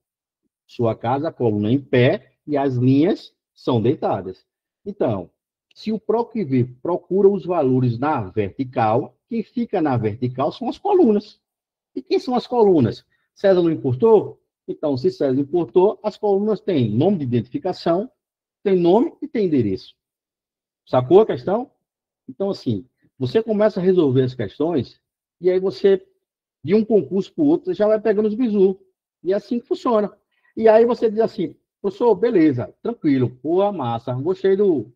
Sua casa, a coluna é em pé e as linhas são deitadas. Então, se o PROC-V procura os valores na vertical, quem fica na vertical são as colunas. E quem são as colunas? César não importou? Então, se César importou, as colunas têm nome de identificação, tem nome e tem endereço. Sacou a questão? Então, assim, você começa a resolver as questões e aí você, de um concurso para o outro, você já vai pegando os bizus. E é assim que funciona. E aí você diz assim, professor, beleza, tranquilo, boa massa, gostei do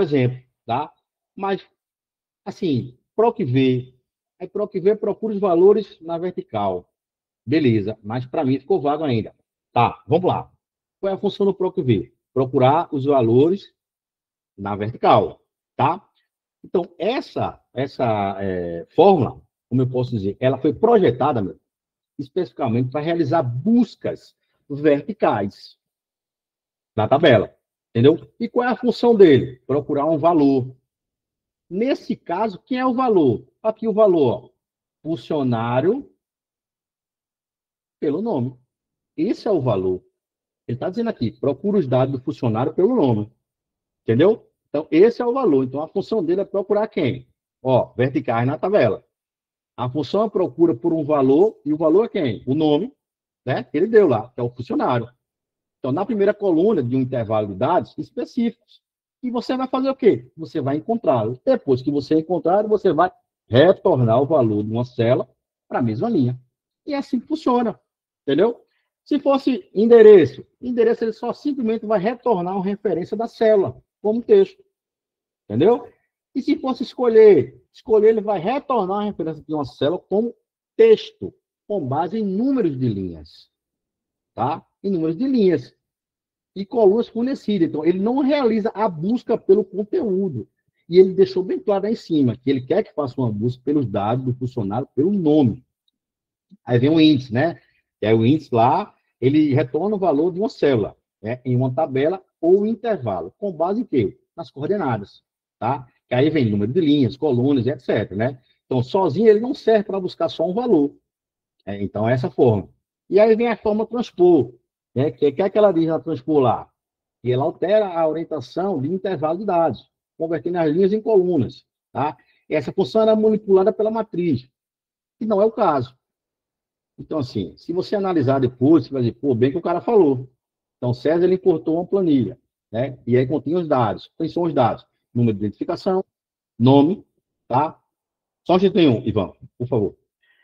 exemplo, tá? Mas, assim, PROC-V, aí PROC-V procura os valores na vertical. Beleza, mas para mim ficou vago ainda. Tá, vamos lá. Qual é a função do PROC-V? Procurar os valores na vertical. tá? Então, essa fórmula, como eu posso dizer, ela foi projetada, meu, especificamente para realizar buscas verticais na tabela, entendeu? E qual é a função dele? Procurar um valor. Nesse caso, quem é o valor? Aqui o valor, ó, funcionário pelo nome. Esse é o valor. Ele está dizendo aqui, procura os dados do funcionário pelo nome. Entendeu? Então, esse é o valor. Então, a função dele é procurar quem? Ó, verticais na tabela. A função é procura por um valor, e o valor é quem? O nome, né? Que ele deu lá, que é o funcionário. Então, na primeira coluna de um intervalo de dados específicos. E você vai fazer o quê? Você vai encontrá-lo. Depois que você encontrar, você vai retornar o valor de uma célula para a mesma linha. E é assim que funciona. Entendeu? Se fosse endereço, endereço ele só simplesmente vai retornar uma referência da célula, como texto. Entendeu? E se fosse escolher, ele vai retornar a referência de uma célula como texto, com base em números de linhas. Tá? Em números de linhas e colunas fornecidas. Então, ele não realiza a busca pelo conteúdo. E ele deixou bem claro aí em cima que ele quer que faça uma busca pelos dados do funcionário pelo nome. Aí vem o índice, né? É o índice lá, ele retorna o valor de uma célula, né? Em uma tabela ou intervalo, com base em quê? Nas coordenadas, tá? Que aí vem número de linhas, colunas, etc, né? Então, sozinho ele não serve para buscar só um valor. Então, essa forma. E aí vem a forma transpor, né? Que é que ela diz na transpor lá? E ela altera a orientação de intervalo de dados, convertendo as linhas em colunas, tá? Essa função é manipulada pela matriz, que não é o caso. Então, assim, se você analisar depois, você vai dizer, pô, bem que o cara falou. Então, César, ele importou uma planilha, né? E aí continha os dados. Quais são os dados? Número de identificação, nome, tá? Só um tem Ivan, por favor.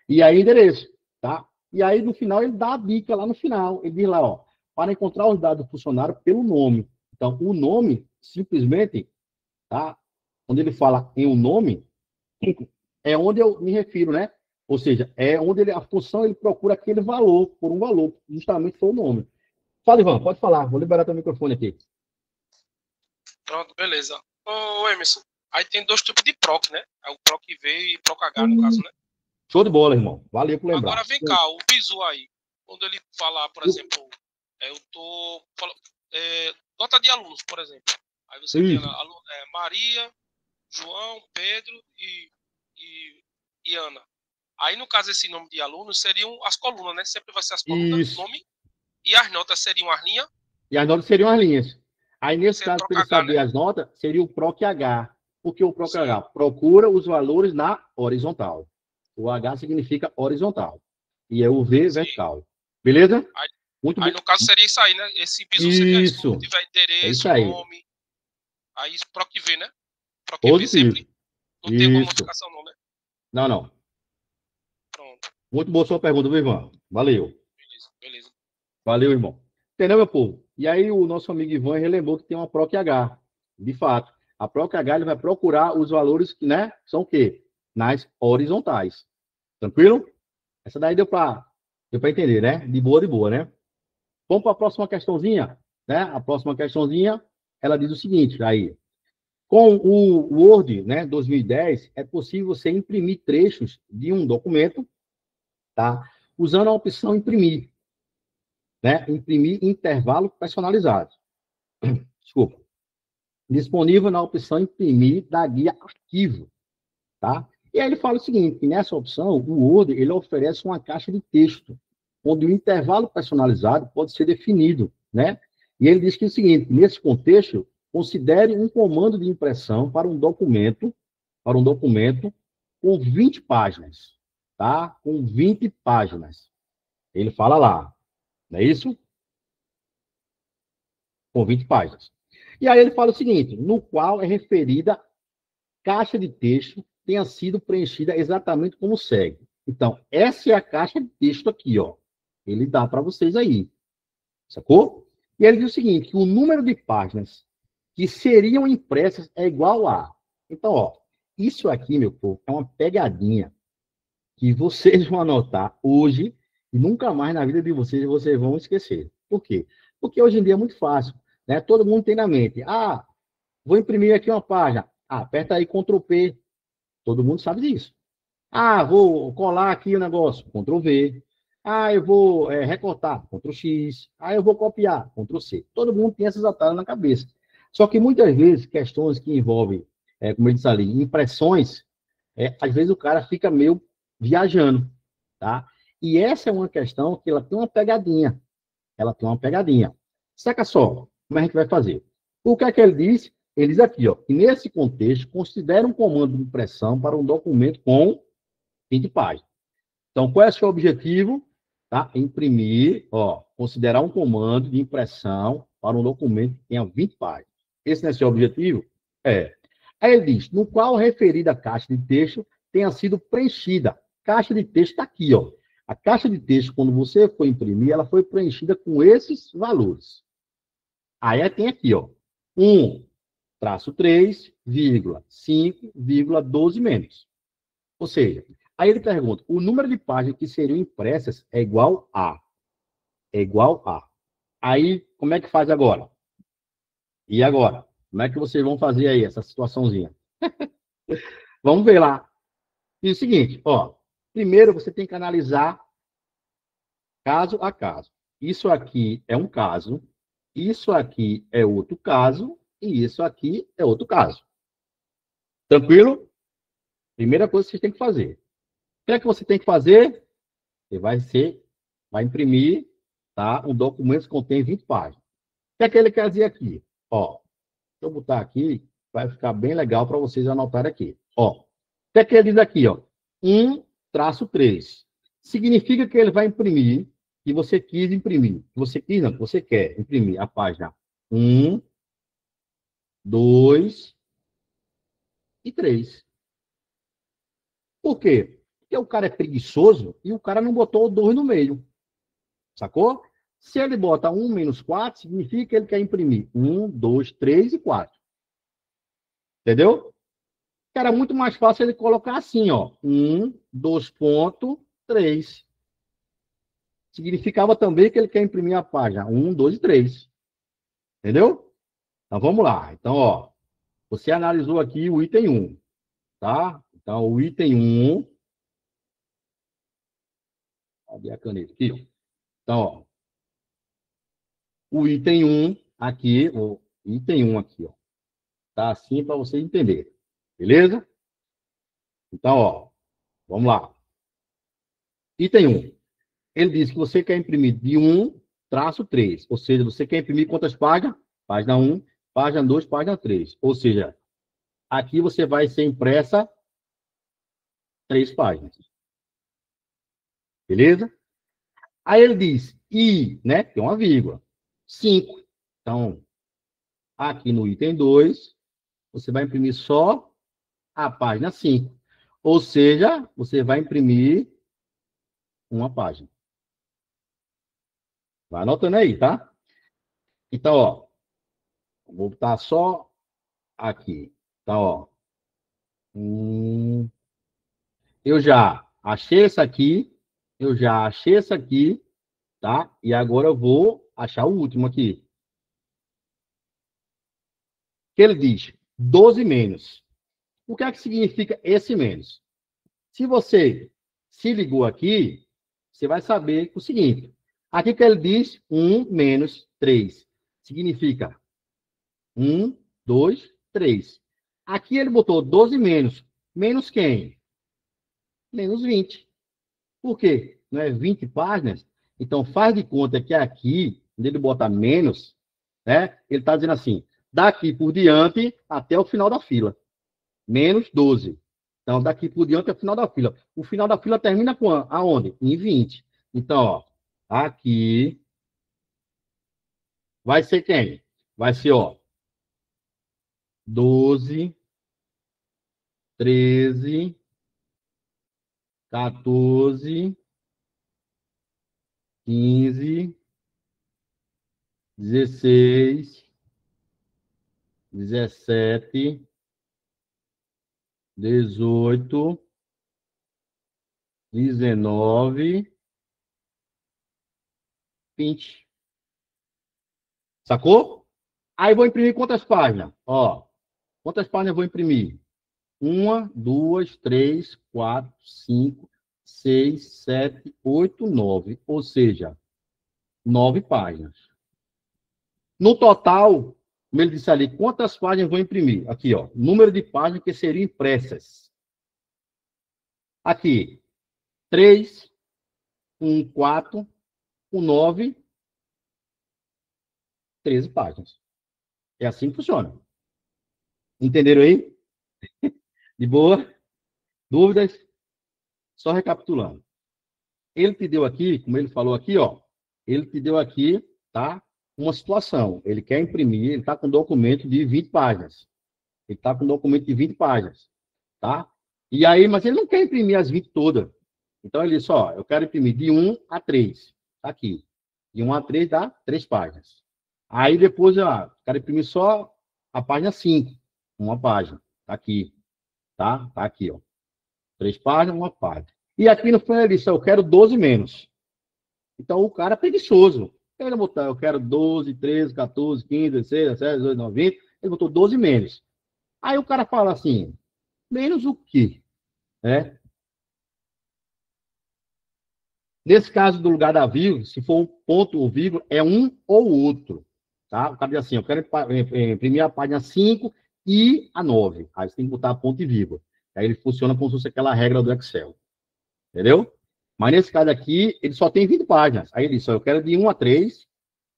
E aí, endereço, tá? E aí, no final, ele dá a dica lá no final. Ele diz lá, ó, para encontrar os dados do funcionário pelo nome. Então, o nome, simplesmente, tá? Quando ele fala em um nome, é onde eu me refiro, né? Ou seja, é onde ele, a função ele procura aquele valor, por um valor, justamente foi o nome. Fala, Ivan, pode falar, vou liberar teu microfone aqui. Pronto, beleza. Ô, Emerson, aí tem dois tipos de PROC, né? É o PROC V e PROC H, no caso, né? Show de bola, irmão. Valeu por lembrar. Agora vem cá, o bizu aí. Quando ele falar, por exemplo, eu tô. Nota de alunos, por exemplo. Aí você tem Maria, João, Pedro e Ana. Aí, no caso, esse nome de alunos seriam as colunas, né? Sempre vai ser as colunas, nome. E as notas seriam as linhas? E as notas seriam as linhas. Aí, nesse caso, para ele saber, né, as notas, seria o PROC H. Por que o PROC H? Procura os valores na horizontal. O H significa horizontal. E é o V vertical. Beleza? Muito aí, no caso, seria isso aí, né? Esse bizu seria isso. Se tiver endereço, nome. Aí, PROC V, né? PROC V sempre. Não tem alguma modificação, não, né? Não. Pronto. Muito boa sua pergunta, viu, Ivan? Valeu. Beleza. Valeu, irmão. Entendeu, meu povo? E aí, o nosso amigo Ivan relembrou que tem uma PROC H. De fato, a PROC H ele vai procurar os valores que, né, são o quê? Nas horizontais. Tranquilo? Essa daí deu para entender, né? De boa, né? Vamos para a próxima questãozinha, né? A próxima questãozinha, ela diz o seguinte, aí. Com o Word, né, 2010, é possível você imprimir trechos de um documento, tá? Usando a opção imprimir, né? Imprimir intervalo personalizado. Desculpa. Disponível na opção imprimir da guia arquivo, tá? E aí ele fala o seguinte, que nessa opção, o Word, ele oferece uma caixa de texto, onde o intervalo personalizado pode ser definido, né? E ele diz que é o seguinte, nesse contexto, considere um comando de impressão para um documento com 20 páginas, tá? Com 20 páginas. Ele fala lá, não é isso? Com 20 páginas. E aí ele fala o seguinte, no qual é referida caixa de texto tenha sido preenchida exatamente como segue. Então, essa é a caixa de texto aqui, ó. Ele dá para vocês aí. Sacou? E ele diz o seguinte, que o número de páginas que seriam impressas é igual a... Então, ó, isso aqui, meu povo, é uma pegadinha que vocês vão anotar hoje e nunca mais na vida de vocês vão esquecer. Por quê? Porque hoje em dia é muito fácil, né? Todo mundo tem na mente, vou imprimir aqui uma página. Ah, aperta aí Ctrl P. Todo mundo sabe disso. Ah, vou colar aqui o negócio. Ctrl V. Ah, eu vou recortar. Ctrl X. Ah, eu vou copiar. Ctrl C. Todo mundo tem essas atalhos na cabeça. Só que muitas vezes, questões que envolvem, como eu disse ali, impressões, às vezes o cara fica meio viajando, tá? E essa é uma questão que ela tem uma pegadinha. Ela tem uma pegadinha. Saca só, como a gente vai fazer? O que é que ele diz? Ele diz aqui, ó, que nesse contexto, considera um comando de impressão para um documento com 20 páginas. Então, qual é o seu objetivo? Tá? Imprimir, ó, considerar um comando de impressão para um documento que tenha 20 páginas. Esse não é seu objetivo? É. Aí ele diz, no qual referida caixa de texto tenha sido preenchida. Caixa de texto está aqui, ó. A caixa de texto, quando você for imprimir, ela foi preenchida com esses valores. Aí tem aqui, ó, 1-3,5,12 menos. Ou seja, aí ele pergunta, o número de páginas que seriam impressas é igual a. É igual a. Aí, como é que faz agora? E agora? Como é que vocês vão fazer aí essa situaçãozinha? Vamos ver lá. E o seguinte, ó. Primeiro, você tem que analisar caso a caso. Isso aqui é um caso, isso aqui é outro caso, e isso aqui é outro caso. Tranquilo? Primeira coisa que você tem que fazer. O que é que você tem que fazer? Você vai imprimir, tá? Um documento que contém 20 páginas. O que é que ele quer dizer aqui? Ó, deixa eu botar aqui, vai ficar bem legal para vocês anotarem aqui. Ó, o que é que ele diz aqui, ó? 1-3. Significa que ele vai imprimir, que você quis imprimir. Que você quis, não, que você quer imprimir a página 1, 2 e 3. Por quê? Porque o cara é preguiçoso e o cara não botou o 2 no meio. Sacou? Se ele bota 1 menos 4, significa que ele quer imprimir 1, 2, 3 e 4. Entendeu? Era muito mais fácil ele colocar assim, ó. 2,3. Significava também que ele quer imprimir a página 1, 2 e 3. Entendeu? Então vamos lá. Então, ó, você analisou aqui o item 1, tá? Então, o item 1. Cadê a caneta? Aqui. Então, ó, o item 1 aqui, o item 1 aqui, ó. Tá assim para você entender. Beleza? Então, ó, vamos lá. Item 1. Ele diz que você quer imprimir de 1-3. Ou seja, você quer imprimir quantas páginas? Página 1, página 2, página 3. Ou seja, aqui você vai ser impressa 3 páginas. Beleza? Aí ele diz, e, né? Tem uma vírgula. 5. Então, aqui no item 2, você vai imprimir só a página 5. Ou seja, você vai imprimir uma página. Vai anotando aí, tá? Então, ó, vou botar só aqui. Então, ó. Eu já achei essa aqui. Eu já achei essa aqui, tá? E agora eu vou achar o último aqui. Que ele diz 12 menos. O que é que significa esse menos? Se você se ligou aqui, você vai saber o seguinte. Aqui que ele diz 1 menos 3. Significa 1, 2, 3. Aqui ele botou 12 menos. Menos quem? Menos 20. Por quê? Não é 20 páginas? Então, faz de conta que aqui, quando ele bota menos, né? Ele está dizendo assim, daqui por diante até o final da fila. Menos 12. Então, daqui por diante é o final da fila. O final da fila termina com aonde? Em 20. Então, ó, aqui vai ser quem? Vai ser, ó, 12, 13, 14, 15, 16, 17, 18, 19, 20. Sacou? Aí vou imprimir quantas páginas? Ó, Quantas páginas eu vou imprimir? 1, 2, 3, 4, 5, 6, 7, 8, 9. Ou seja, 9 páginas. No total, como ele disse ali, quantas páginas eu vou imprimir? Aqui, ó, número de páginas que seriam impressas. Aqui, 3, 1, 4, 1, 9, 13 páginas. É assim que funciona. Entenderam aí? De boa? Dúvidas? Só recapitulando. Ele te deu aqui, como ele falou aqui, ó, ele te deu aqui, tá? Uma situação. Ele quer imprimir, ele está com um documento de 20 páginas. Ele está com um documento de 20 páginas, tá? E aí, mas ele não quer imprimir as 20 todas. Então ele disse, ó, eu quero imprimir de 1 a 3. Tá aqui. De 1 a 3 dá 3 páginas. Aí depois, ó, quero imprimir só a página 5. Uma página. Tá aqui. Tá? Tá aqui, ó. 3 páginas, uma página. E aqui no final ele disse, eu quero 12 menos. Então o cara é preguiçoso. Ele botou, eu quero 12, 13, 14, 15, 16, 17, 18, 19, 20. Ele botou 12 menos. Aí o cara fala assim, menos o quê? É. Nesse caso do lugar da vírgula, se for um ponto ou vírgula, é um ou outro. Tá? O cara diz assim, eu quero imprimir a página 5 e a 9. Aí você tem que botar ponto e vírgula. Aí ele funciona como se fosse aquela regra do Excel. Entendeu? Mas nesse caso aqui, ele só tem 20 páginas. Aí ele diz, eu quero de 1 a 3,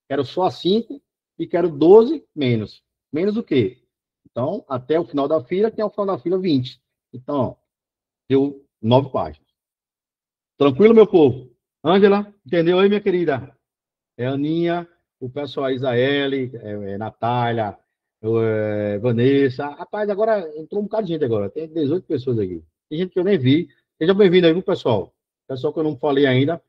quero só a 5 e quero 12 menos. Menos o quê? Então, até o final da fila, tem o final da fila 20. Então, deu 9 páginas. Tranquilo, meu povo? Ângela, entendeu aí, minha querida? É Aninha, o pessoal, a Isaele, Natália, Vanessa. Rapaz, agora entrou um bocado de gente agora. Tem 18 pessoas aqui. Tem gente que eu nem vi. Seja bem-vindo aí, viu, pessoal? Pessoal que eu não falei ainda.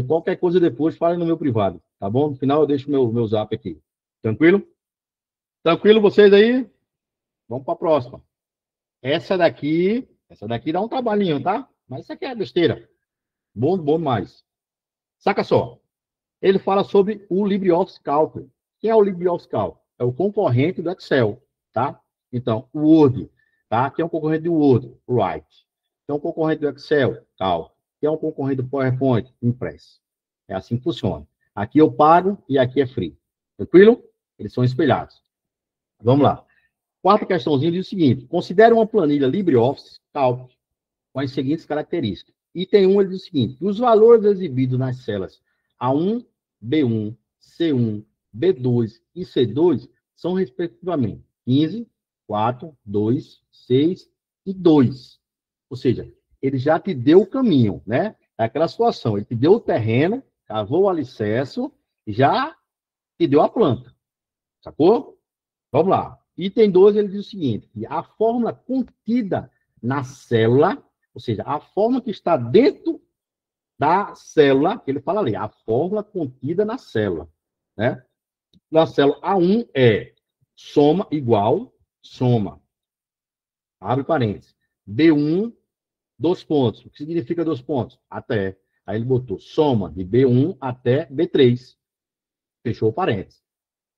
Qualquer coisa depois, fale no meu privado, tá bom? No final eu deixo meu zap aqui. Tranquilo? Tranquilo vocês aí? Vamos para a próxima. Essa daqui dá um trabalhinho, tá? Mas isso aqui é besteira. Bom, bom demais. Saca só. Ele fala sobre o LibreOffice Calc. Quem é o LibreOffice Calc? É o concorrente do Excel, tá? Então, o Word, tá? Quem é o concorrente do Word? Write. Quem é o concorrente do Excel? Calc. Quem é o concorrente do PowerPoint? Impress. É assim que funciona. Aqui eu pago e aqui é free. Tranquilo? Eles são espelhados. Vamos lá. Quarta questãozinha diz o seguinte: considere uma planilha LibreOffice Calc com as seguintes características. Item 1, ele diz o seguinte: os valores exibidos nas celas A1, B1, C1, B2 e C2 são, respectivamente, 15, 4, 2, 6 e 2. Ou seja, ele já te deu o caminho, né? É aquela situação, ele te deu o terreno, cavou o alicerce, já te deu a planta. Sacou? Vamos lá. Item 2, ele diz o seguinte: que a fórmula contida na célula, ou seja, a fórmula que está dentro da célula, que ele fala ali, a fórmula contida na célula, né? Na célula A1 é soma igual, soma, abre parênteses, B1, 2 pontos. O que significa 2 pontos? Até. Aí ele botou soma de B1 até B3. Fechou parênteses.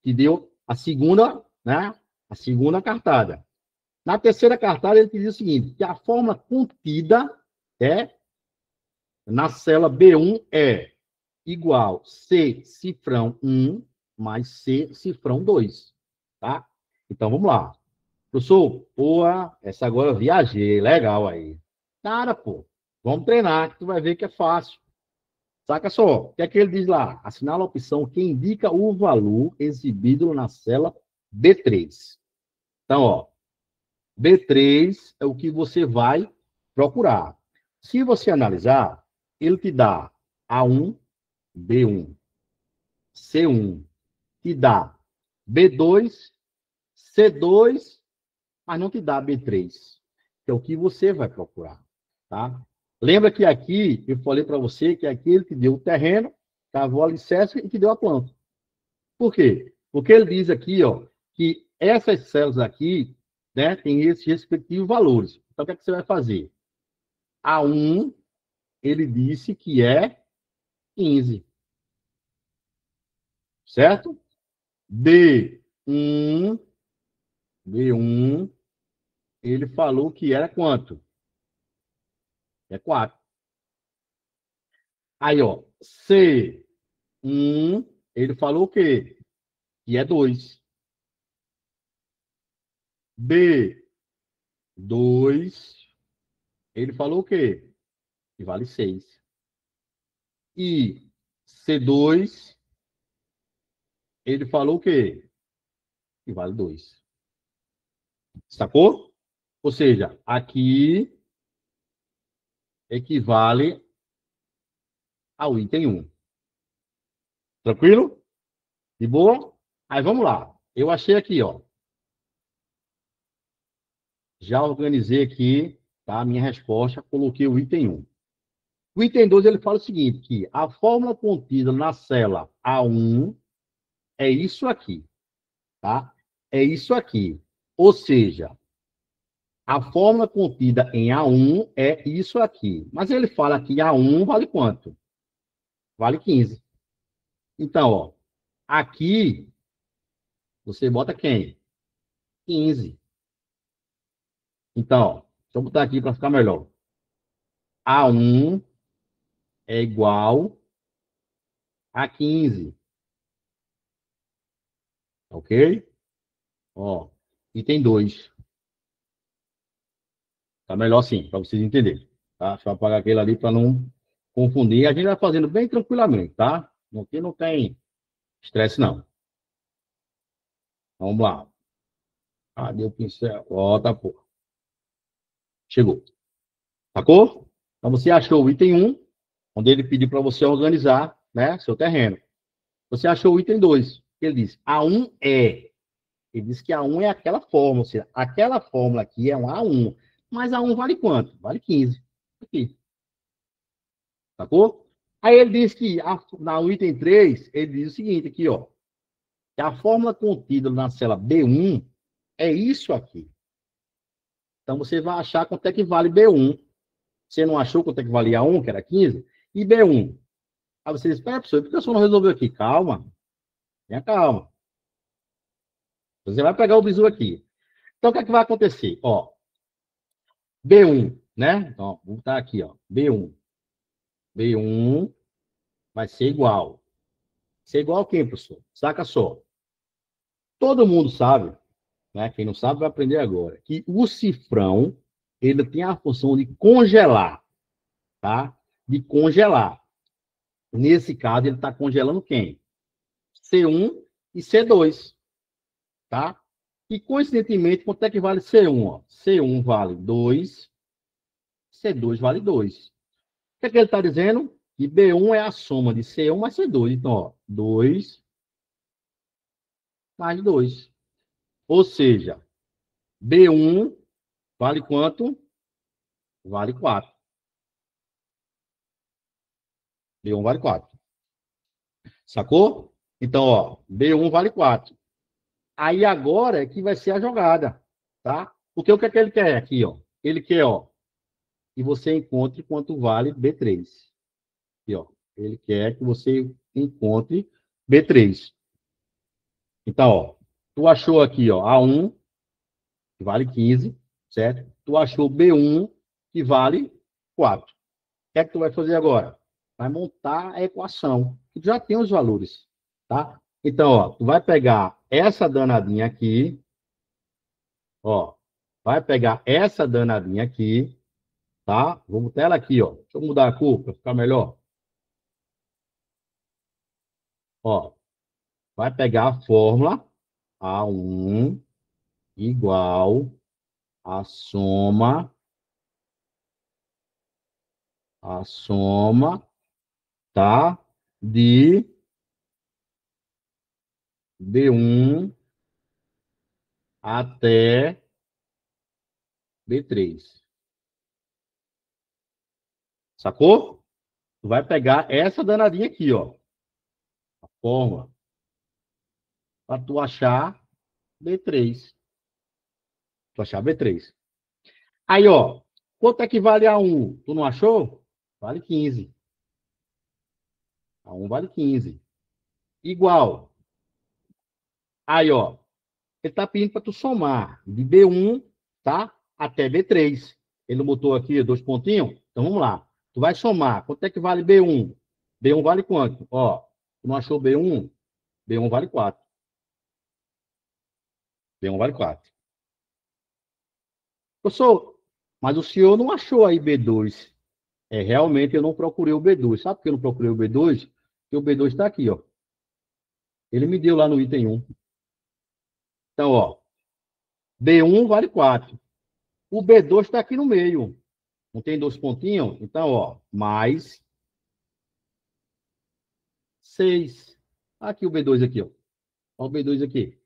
Que deu a segunda, né? A segunda cartada. Na terceira cartada, ele diz o seguinte, que a fórmula contida na célula B1 é igual C cifrão 1 mais C cifrão 2, tá? Então, vamos lá. Professor, pô, essa agora eu viajei, legal aí. Cara, pô, vamos treinar, que tu vai ver que é fácil. Saca só, o que é que ele diz lá? Assinala a opção que indica o valor exibido na célula B3. Então, ó, B3 é o que você vai procurar. Se você analisar, ele te dá A1, B1, C1, te dá B2, C2, mas não te dá B3, que é o que você vai procurar, tá? Lembra que aqui, eu falei para você que aqui ele te deu o terreno, cavou o alicerce e te deu a planta. Por quê? Porque ele diz aqui, ó, que essas células aqui, né, tem esses respectivos valores. Então, o que é que você vai fazer? A1, ele disse que é 15. Certo? B1 B1, ele falou que era quanto? É 4. Aí, ó, C1, ele falou o quê? Que é 2. B2, ele falou o quê? Que vale 6. E C2, ele falou o quê? Que vale 2. Sacou? Ou seja, aqui equivale ao item 1. Tranquilo? De boa? Aí vamos lá. Eu achei aqui, ó. Já organizei aqui, tá? A minha resposta, coloquei o item 1. O item 2, ele fala o seguinte, que a fórmula contida na célula A1 é isso aqui, tá? É isso aqui. Ou seja, a fórmula contida em A1 é isso aqui. Mas ele fala que A1 vale quanto? Vale 15. Então, ó, aqui você bota quem? 15. Então, ó, deixa eu botar aqui para ficar melhor. A1 é igual a 15. Ok? Ó, item 2. Tá melhor assim, para vocês entenderem. Tá? Deixa eu apagar aquele ali para não confundir. A gente vai fazendo bem tranquilamente, tá? Aqui não tem estresse, não. Vamos lá. Cadê o pincel? Ó, tá, pô. Chegou. Sacou? Então você achou o item 1, onde ele pediu para você organizar, né, seu terreno. Você achou o item 2. Ele diz: A1 é. Ele diz que A1 é aquela fórmula, ou seja, aquela fórmula aqui é um A1. Mas A1 vale quanto? Vale 15. Aqui. Sacou? Aí ele diz que, no item 3, ele diz o seguinte aqui, ó. Que a fórmula contida na célula B1 é isso aqui. Então você vai achar quanto é que vale B1. Você não achou quanto é que valia A1, que era 15? E B1? Aí você diz: espera, professor, por que o senhor não resolveu aqui? Calma. Tenha calma. Você vai pegar o bizu aqui. Então o que é que vai acontecer? Ó, B1, né? Então, vou botar aqui, ó. B1. B1 vai ser igual. Ser igual a quem, professor? Saca só. Todo mundo sabe, né? Quem não sabe vai aprender agora, que o cifrão, ele tem a função de congelar, tá? De congelar. Nesse caso, ele está congelando quem? C1 e C2, tá? E, coincidentemente, quanto é que vale C1? Ó? C1 vale 2, C2 vale 2. O que é que ele está dizendo? Que B1 é a soma de C1 mais C2. Então, ó, 2 mais 2. Ou seja, B1 vale quanto? Vale 4. B1 vale 4. Sacou? Então, ó, B1 vale 4. Aí agora é que vai ser a jogada, tá? Porque o que é que ele quer aqui, ó? Ele quer, ó, que você encontre quanto vale B3. Aqui, ó. Ele quer que você encontre B3. Então, ó, tu achou aqui, ó, A1, que vale 15, certo? Tu achou B1, que vale 4. O que é que tu vai fazer agora? Vai montar a equação, que já tem os valores, tá? Então, ó, tu vai pegar essa danadinha aqui, ó, vai pegar essa danadinha aqui, tá? Vou botar ela aqui, ó. Deixa eu mudar a cor para ficar melhor. Ó, vai pegar a fórmula A1 igual a soma, tá? De B1 até B3. Sacou? Tu vai pegar essa danadinha aqui, ó. A fórmula. Para tu achar B3. Tu achar B3. Aí, ó. Quanto é que vale A1? Tu não achou? Vale 15. A1 vale 15. Igual. Aí, ó. ele está pedindo para tu somar de B1, tá? Até B3. Ele botou aqui 2 pontinhos. Então, vamos lá. Tu vai somar. Quanto é que vale B1? B1 vale quanto? Ó, tu não achou B1? B1 vale 4. B1 vale 4. Professor, mas o senhor não achou aí B2. Realmente eu não procurei o B2. Sabe por que eu não procurei o B2? Porque o B2 está aqui, ó. Ele me deu lá no item 1. Então, ó, B1 vale 4. O B2 está aqui no meio. Não tem 2 pontinhos? Então, ó, mais 6. Aqui o B2 aqui, ó. Olha o B2 aqui.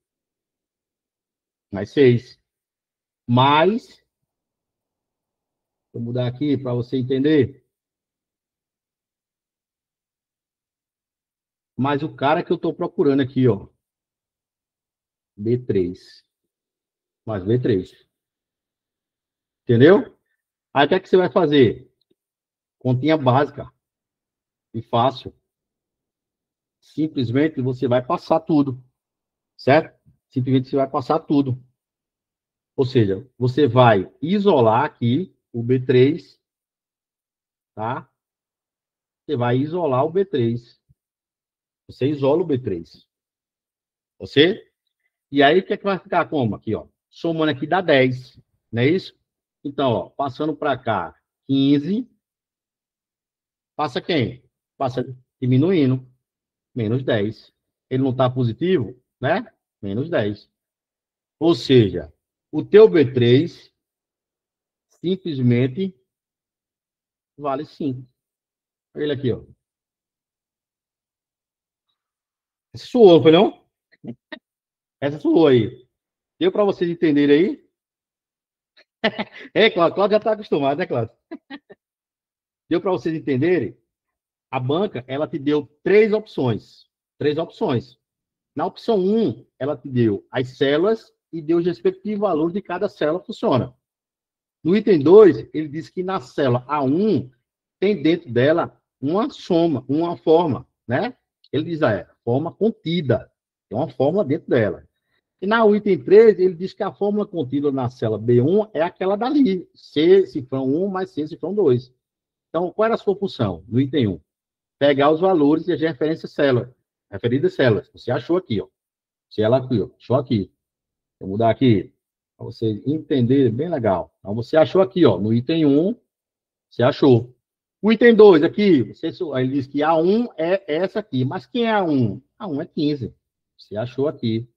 Mais 6. Mais. Vou mudar aqui para você entender. Mais o cara que eu estou procurando aqui, ó. B3. Mais B3. Entendeu? Aí o que é que você vai fazer? Continha básica. E fácil. Simplesmente você vai passar tudo. Certo? Simplesmente você vai passar tudo. Ou seja, você vai isolar aqui o B3, tá? Você vai isolar o B3. Você isola o B3. Você? E aí, o que é que vai ficar como? Aqui, ó. Somando aqui dá 10. Não é isso? Então, ó, passando para cá, 15. Passa quem? Passa diminuindo. Menos 10. Ele não está positivo, né? Menos 10. Ou seja, o teu B3 simplesmente vale 5. Olha ele aqui, ó. Essa suou, foi não? Essa suou aí. Deu para vocês entenderem aí? Cláudio já está acostumado, né, Cláudio? Deu para vocês entenderem? A banca, ela te deu 3 opções. 3 opções. Na opção 1, ela te deu as células e deu os respectivos valores de cada célula funciona. No item 2, ele diz que na célula A1 tem dentro dela uma soma, uma forma, né? Ele diz, forma contida. Tem uma fórmula dentro dela. E na item 3, ele diz que a fórmula contida na célula B1 é aquela dali. C cifrão 1 mais C cifrão 2. Então, qual era a sua função no item 1? Pegar os valores e as referências células. Referidas células. Você achou aqui, ó. Se ela aqui, ó. Achou aqui. Vou mudar aqui. Para você entender, bem legal. Então, você achou aqui, ó. No item 1, você achou. O item 2, aqui, ele diz que A1 é essa aqui. Mas quem é A1? A1 é 15. Você achou aqui.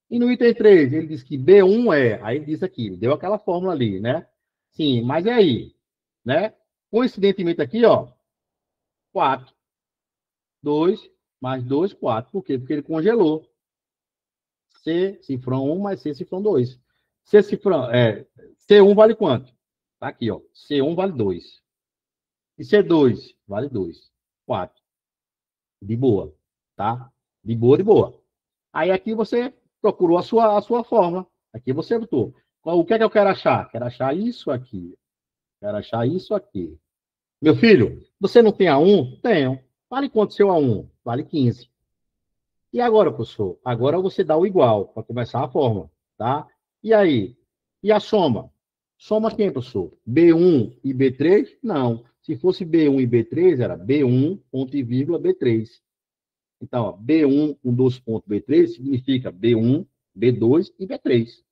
E no item 3, ele diz que B1 aí ele diz aqui, deu aquela fórmula ali, né? Sim, mas e aí? Né? Coincidentemente aqui, ó, 4. 2 mais 2, 4. Por quê? Porque ele congelou. C cifrão 1 mais C cifrão 2. C1 vale quanto? Tá aqui, ó. C1 vale 2. E C2 vale 2. 4. De boa, tá? De boa, de boa. Aí aqui você procurou a sua fórmula. Aqui você botou. O que é que eu quero achar? Quero achar isso aqui. Quero achar isso aqui. Meu filho, você não tem A1? Tenho. Vale quanto seu A1? Vale 15. E agora, professor? Agora você dá o igual para começar a fórmula, tá? E aí? E a soma? Soma quem, professor? B1 e B3? Não. Se fosse B1 e B3, era B1, ponto e vírgula, B3. Então, ó, B1 com 2 pontos B3 significa B1, B2 e B3.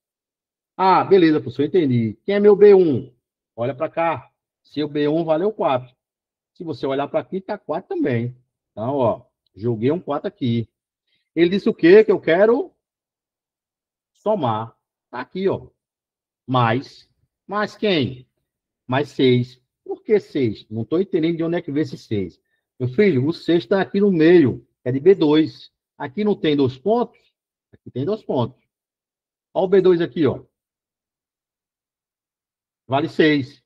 Ah, beleza, professor, entendi. Quem é meu B1? Olha para cá. Seu B1 valeu 4. Se você olhar para aqui, está 4 também. Então, ó, joguei um 4 aqui. Ele disse o quê? Que eu quero somar. Está aqui, ó. Mais. Mais quem? Mais 6. Por que 6? Não estou entendendo de onde é que vem esse 6. Meu filho, o 6 está aqui no meio. É de B2. Aqui não tem 2 pontos? Aqui tem 2 pontos. Olha o B2 aqui, ó. Vale 6.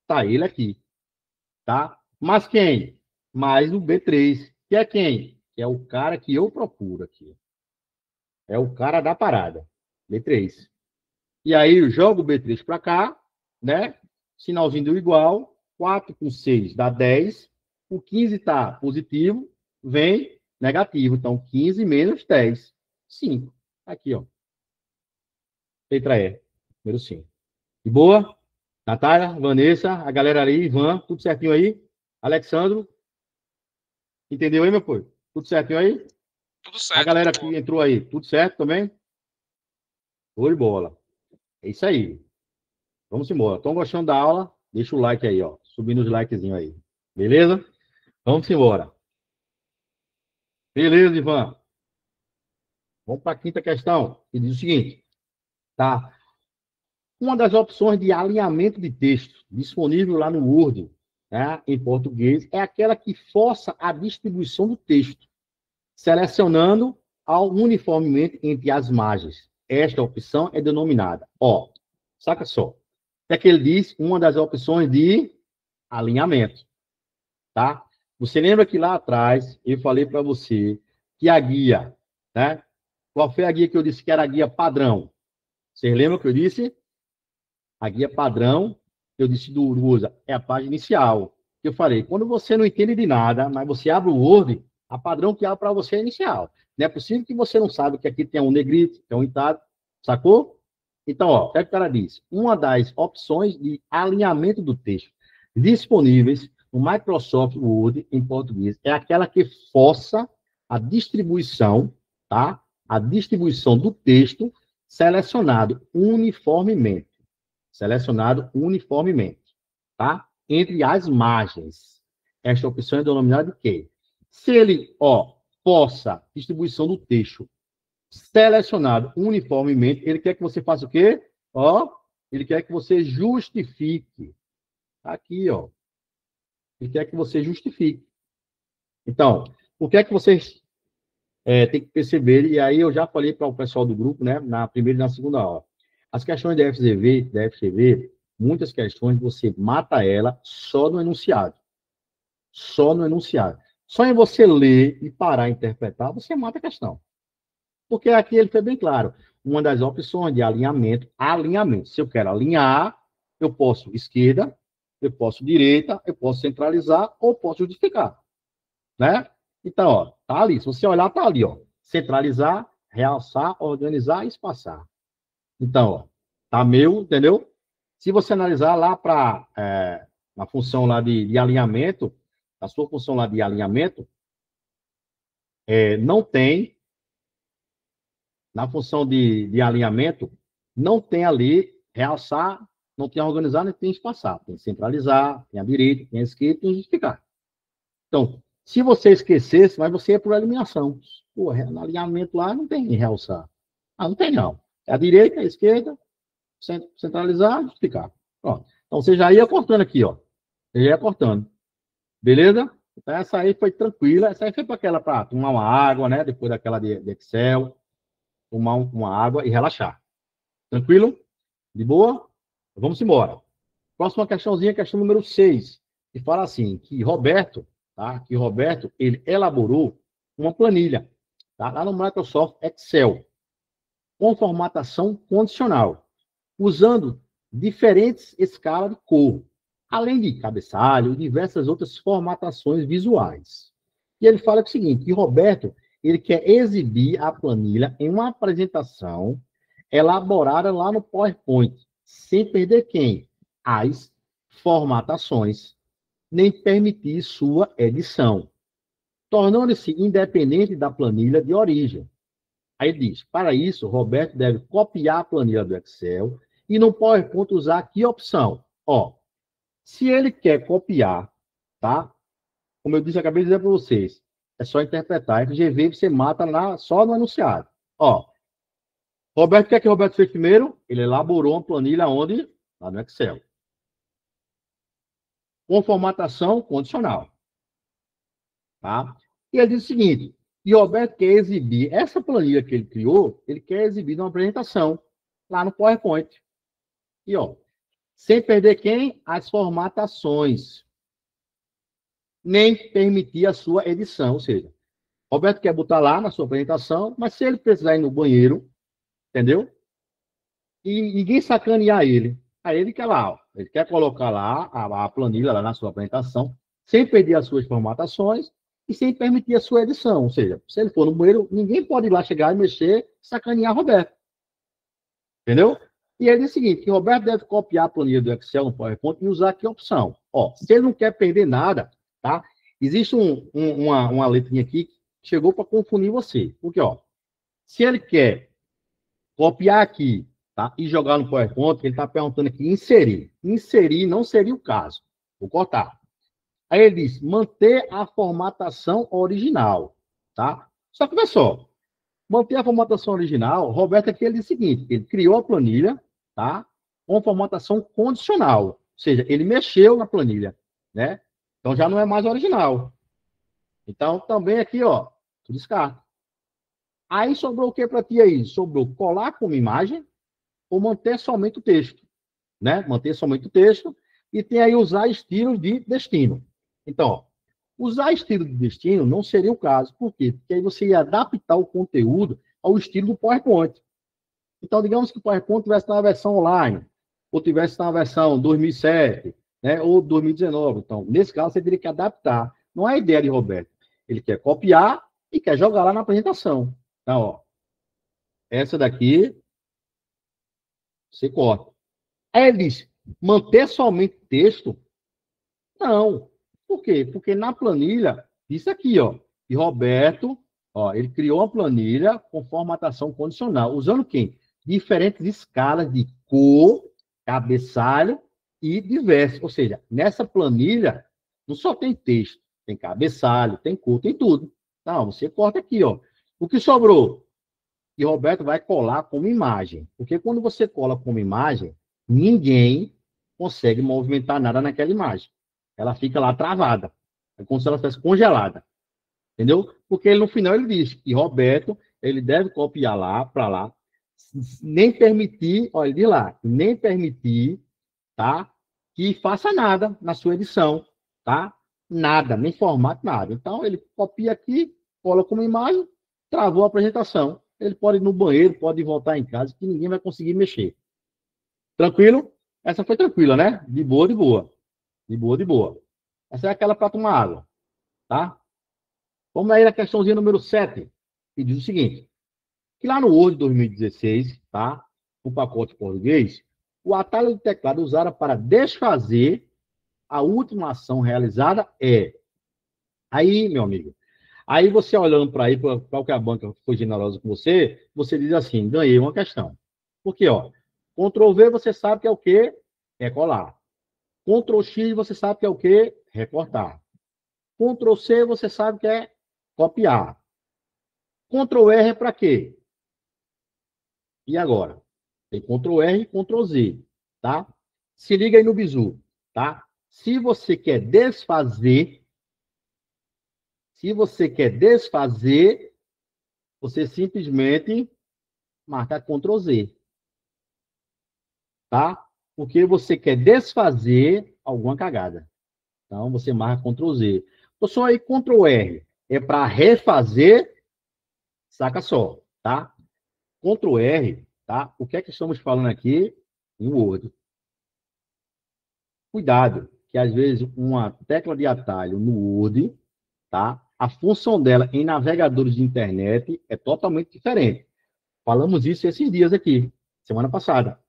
Tá ele aqui. Tá? Mas quem? Mais o B3. Que é quem? Que é o cara que eu procuro aqui. É o cara da parada. B3. E aí eu jogo o B3 para cá, né? Sinalzinho do igual. 4 com 6 dá 10. O 15 está positivo, vem negativo. Então, 15 menos 10. 5. Aqui, ó. Letra E. Número 5. De boa? Natália, Vanessa, a galera ali, Ivan, tudo certinho aí? Alexandro, entendeu aí, meu povo? Tudo certinho aí? Tudo A certo, galera muito que bom. entrou aí, tudo certo também? Show de bola. É isso aí. Vamos embora. Estão gostando da aula? Deixa o like aí, ó. Subindo os likezinhos aí. Beleza? Vamos embora. Beleza, Ivan. Vamos para a quinta questão, que diz o seguinte, tá? Uma das opções de alinhamento de texto disponível lá no Word, né, em português, é aquela que força a distribuição do texto, selecionando ao uniformemente entre as margens. Esta opção é denominada, ó, saca só. É que ele diz uma das opções de alinhamento, tá? Você lembra que lá atrás eu falei para você que a guia, né? Qual foi a guia que eu disse que era a guia padrão? Vocês lembram que eu disse? A guia padrão, eu disse do usa, é a página inicial. Eu falei, quando você não entende de nada, mas você abre o Word, a padrão que abre para você é inicial. Não é possível que você não saiba que aqui tem um negrito, tem um italiano, sacou? Então, ó, o que o cara diz? Uma das opções de alinhamento do texto disponíveis no Microsoft Word em português é aquela que força a distribuição, tá? A distribuição do texto selecionado uniformemente. Selecionado uniformemente, tá? Entre as margens. Esta opção é denominada de quê? Se ele, ó, força distribuição do texto selecionado uniformemente, ele quer que você faça o quê? Ó, ele quer que você justifique. Aqui, ó. Ele quer que você justifique. Então, o que é que vocês têm que perceber? E aí eu já falei para o pessoal do grupo, né? Na primeira e na segunda aula. As questões da FGV, muitas questões você mata ela só no enunciado. Só no enunciado. Só em você ler e parar a interpretar, você mata a questão. Porque aqui ele foi bem claro. Uma das opções de alinhamento, alinhamento. Se eu quero alinhar, eu posso esquerda, eu posso direita, eu posso centralizar ou posso justificar. Né? Então, ó, tá ali. Se você olhar, tá ali, ó. Centralizar, realçar, organizar e espaçar. Então, ó, tá meu, entendeu? Se você analisar lá para a função lá de alinhamento, a sua função lá de alinhamento, não tem, na função de alinhamento, não tem ali realçar, não tem organizar, nem tem espaçar. Tem centralizar, tem a direita, tem a esquerda, tem justificar. Então, se você esquecesse, mas você ia por eliminação. Pô, no alinhamento lá não tem realçar. Ah, não tem não. É a direita, a esquerda, centralizar, justificar. Pronto. Então, você já ia cortando aqui, ó. Você já ia cortando. Beleza? Então, essa aí foi tranquila. Essa aí foi para aquela para tomar uma água, né? Depois daquela de Excel, tomar uma água e relaxar. Tranquilo? De boa? Vamos embora. Próxima questãozinha, questão número 6, que fala assim, que Roberto, tá? Que Roberto, ele elaborou uma planilha, tá? Lá no Microsoft Excel, com formatação condicional, usando diferentes escalas de cor, além de cabeçalho e diversas outras formatações visuais. E ele fala o seguinte, que Roberto, ele quer exibir a planilha em uma apresentação elaborada lá no PowerPoint, sem perder quem? As formatações, nem permitir sua edição, tornando-se independente da planilha de origem. Aí diz, para isso, Roberto deve copiar a planilha do Excel e no PowerPoint usar que opção? Ó, se ele quer copiar, tá? Como eu disse, acabei de dizer para vocês, é só interpretar. FGV você mata lá só no enunciado. Ó, Roberto, o que é que o Roberto fez primeiro? Ele elaborou uma planilha onde? Lá no Excel. Com formatação condicional. Tá? E ele diz o seguinte, e o Roberto quer exibir, essa planilha que ele criou, ele quer exibir numa apresentação, lá no PowerPoint. E, ó, sem perder quem? As formatações. Nem permitir a sua edição. Ou seja, Roberto quer botar lá na sua apresentação, mas se ele precisar ir no banheiro, entendeu? E ninguém sacanear ele. Aí ele quer lá, ó, ele quer colocar lá a planilha lá na sua apresentação, sem perder as suas formatações e sem permitir a sua edição. Ou seja, se ele for no banheiro, ninguém pode ir lá chegar e mexer, sacanear Roberto. Entendeu? E ele diz o seguinte, que Roberto deve copiar a planilha do Excel no PowerPoint e usar aqui a opção. Ó, se ele não quer perder nada, tá? Existe uma letrinha aqui que chegou para confundir você. Porque, ó, se ele quer copiar aqui, tá? E jogar no PowerPoint, ele está perguntando aqui, inserir. Inserir não seria o caso. Vou cortar. Aí ele diz, manter a formatação original, tá? Só que, olha só, manter a formatação original, Roberto aqui ele diz o seguinte, ele criou a planilha, tá? Com formatação condicional. Ou seja, ele mexeu na planilha, né? Então já não é mais original. Então, também aqui, ó, tu descarta. Aí sobrou o que para ti aí? Sobrou colar como imagem ou manter somente o texto, né? Manter somente o texto e tem aí usar estilos de destino. Então, ó, usar estilo de destino não seria o caso. Por quê? Porque aí você ia adaptar o conteúdo ao estilo do PowerPoint. Então, digamos que o PowerPoint tivesse na versão online, ou tivesse na versão 2007, né, ou 2019. Então, nesse caso, você teria que adaptar. Não é a ideia de Roberto. Ele quer copiar e quer jogar lá na apresentação. Então, ó, essa daqui, você corta. Aí ele diz, manter somente texto? Não. Por quê? Porque na planilha, isso aqui, ó, e Roberto, ó, ele criou uma planilha com formatação condicional, usando quem? Diferentes escalas de cor, cabeçalho e diversos. Ou seja, nessa planilha, não só tem texto, tem cabeçalho, tem cor, tem tudo. Então, você corta aqui, ó. O que sobrou? E Roberto vai colar como imagem. Porque quando você cola como imagem, ninguém consegue movimentar nada naquela imagem. Ela fica lá travada. É como se ela estivesse congelada. Entendeu? Porque ele, no final ele diz que Roberto, ele deve copiar lá, para lá, nem permitir, olha, de lá, nem permitir, tá? Que faça nada na sua edição, tá? Nada, nem formato, nada. Então, ele copia aqui, cola como imagem, travou a apresentação. Ele pode ir no banheiro, pode voltar em casa, que ninguém vai conseguir mexer. Tranquilo? Essa foi tranquila, né? De boa, de boa. De boa, de boa. Essa é aquela para tomar água, tá? Vamos aí na questãozinha número 7, que diz o seguinte, que lá no Word 2016, tá? O pacote português, o atalho do teclado usado para desfazer a última ação realizada é... Aí, meu amigo, aí você olhando para aí, para qualquer banca que foi generosa com você, você diz assim, ganhei uma questão. Porque, ó, Ctrl V você sabe que é o quê? É colar. Ctrl X você sabe que é o quê? Recortar. Ctrl C você sabe que é copiar. Ctrl R é para quê? E agora? Tem Ctrl R e Ctrl Z, tá? Se liga aí no bizu, tá? Se você quer desfazer, você simplesmente marca Ctrl Z, tá? Porque você quer desfazer alguma cagada. Então, você marca Ctrl Z. Pessoal, aí Ctrl R é para refazer, saca só, tá? Ctrl R, tá? O que é que estamos falando aqui em Word? Cuidado, que às vezes uma tecla de atalho no Word, tá? A função dela em navegadores de internet é totalmente diferente. Falamos isso esses dias aqui, semana passada,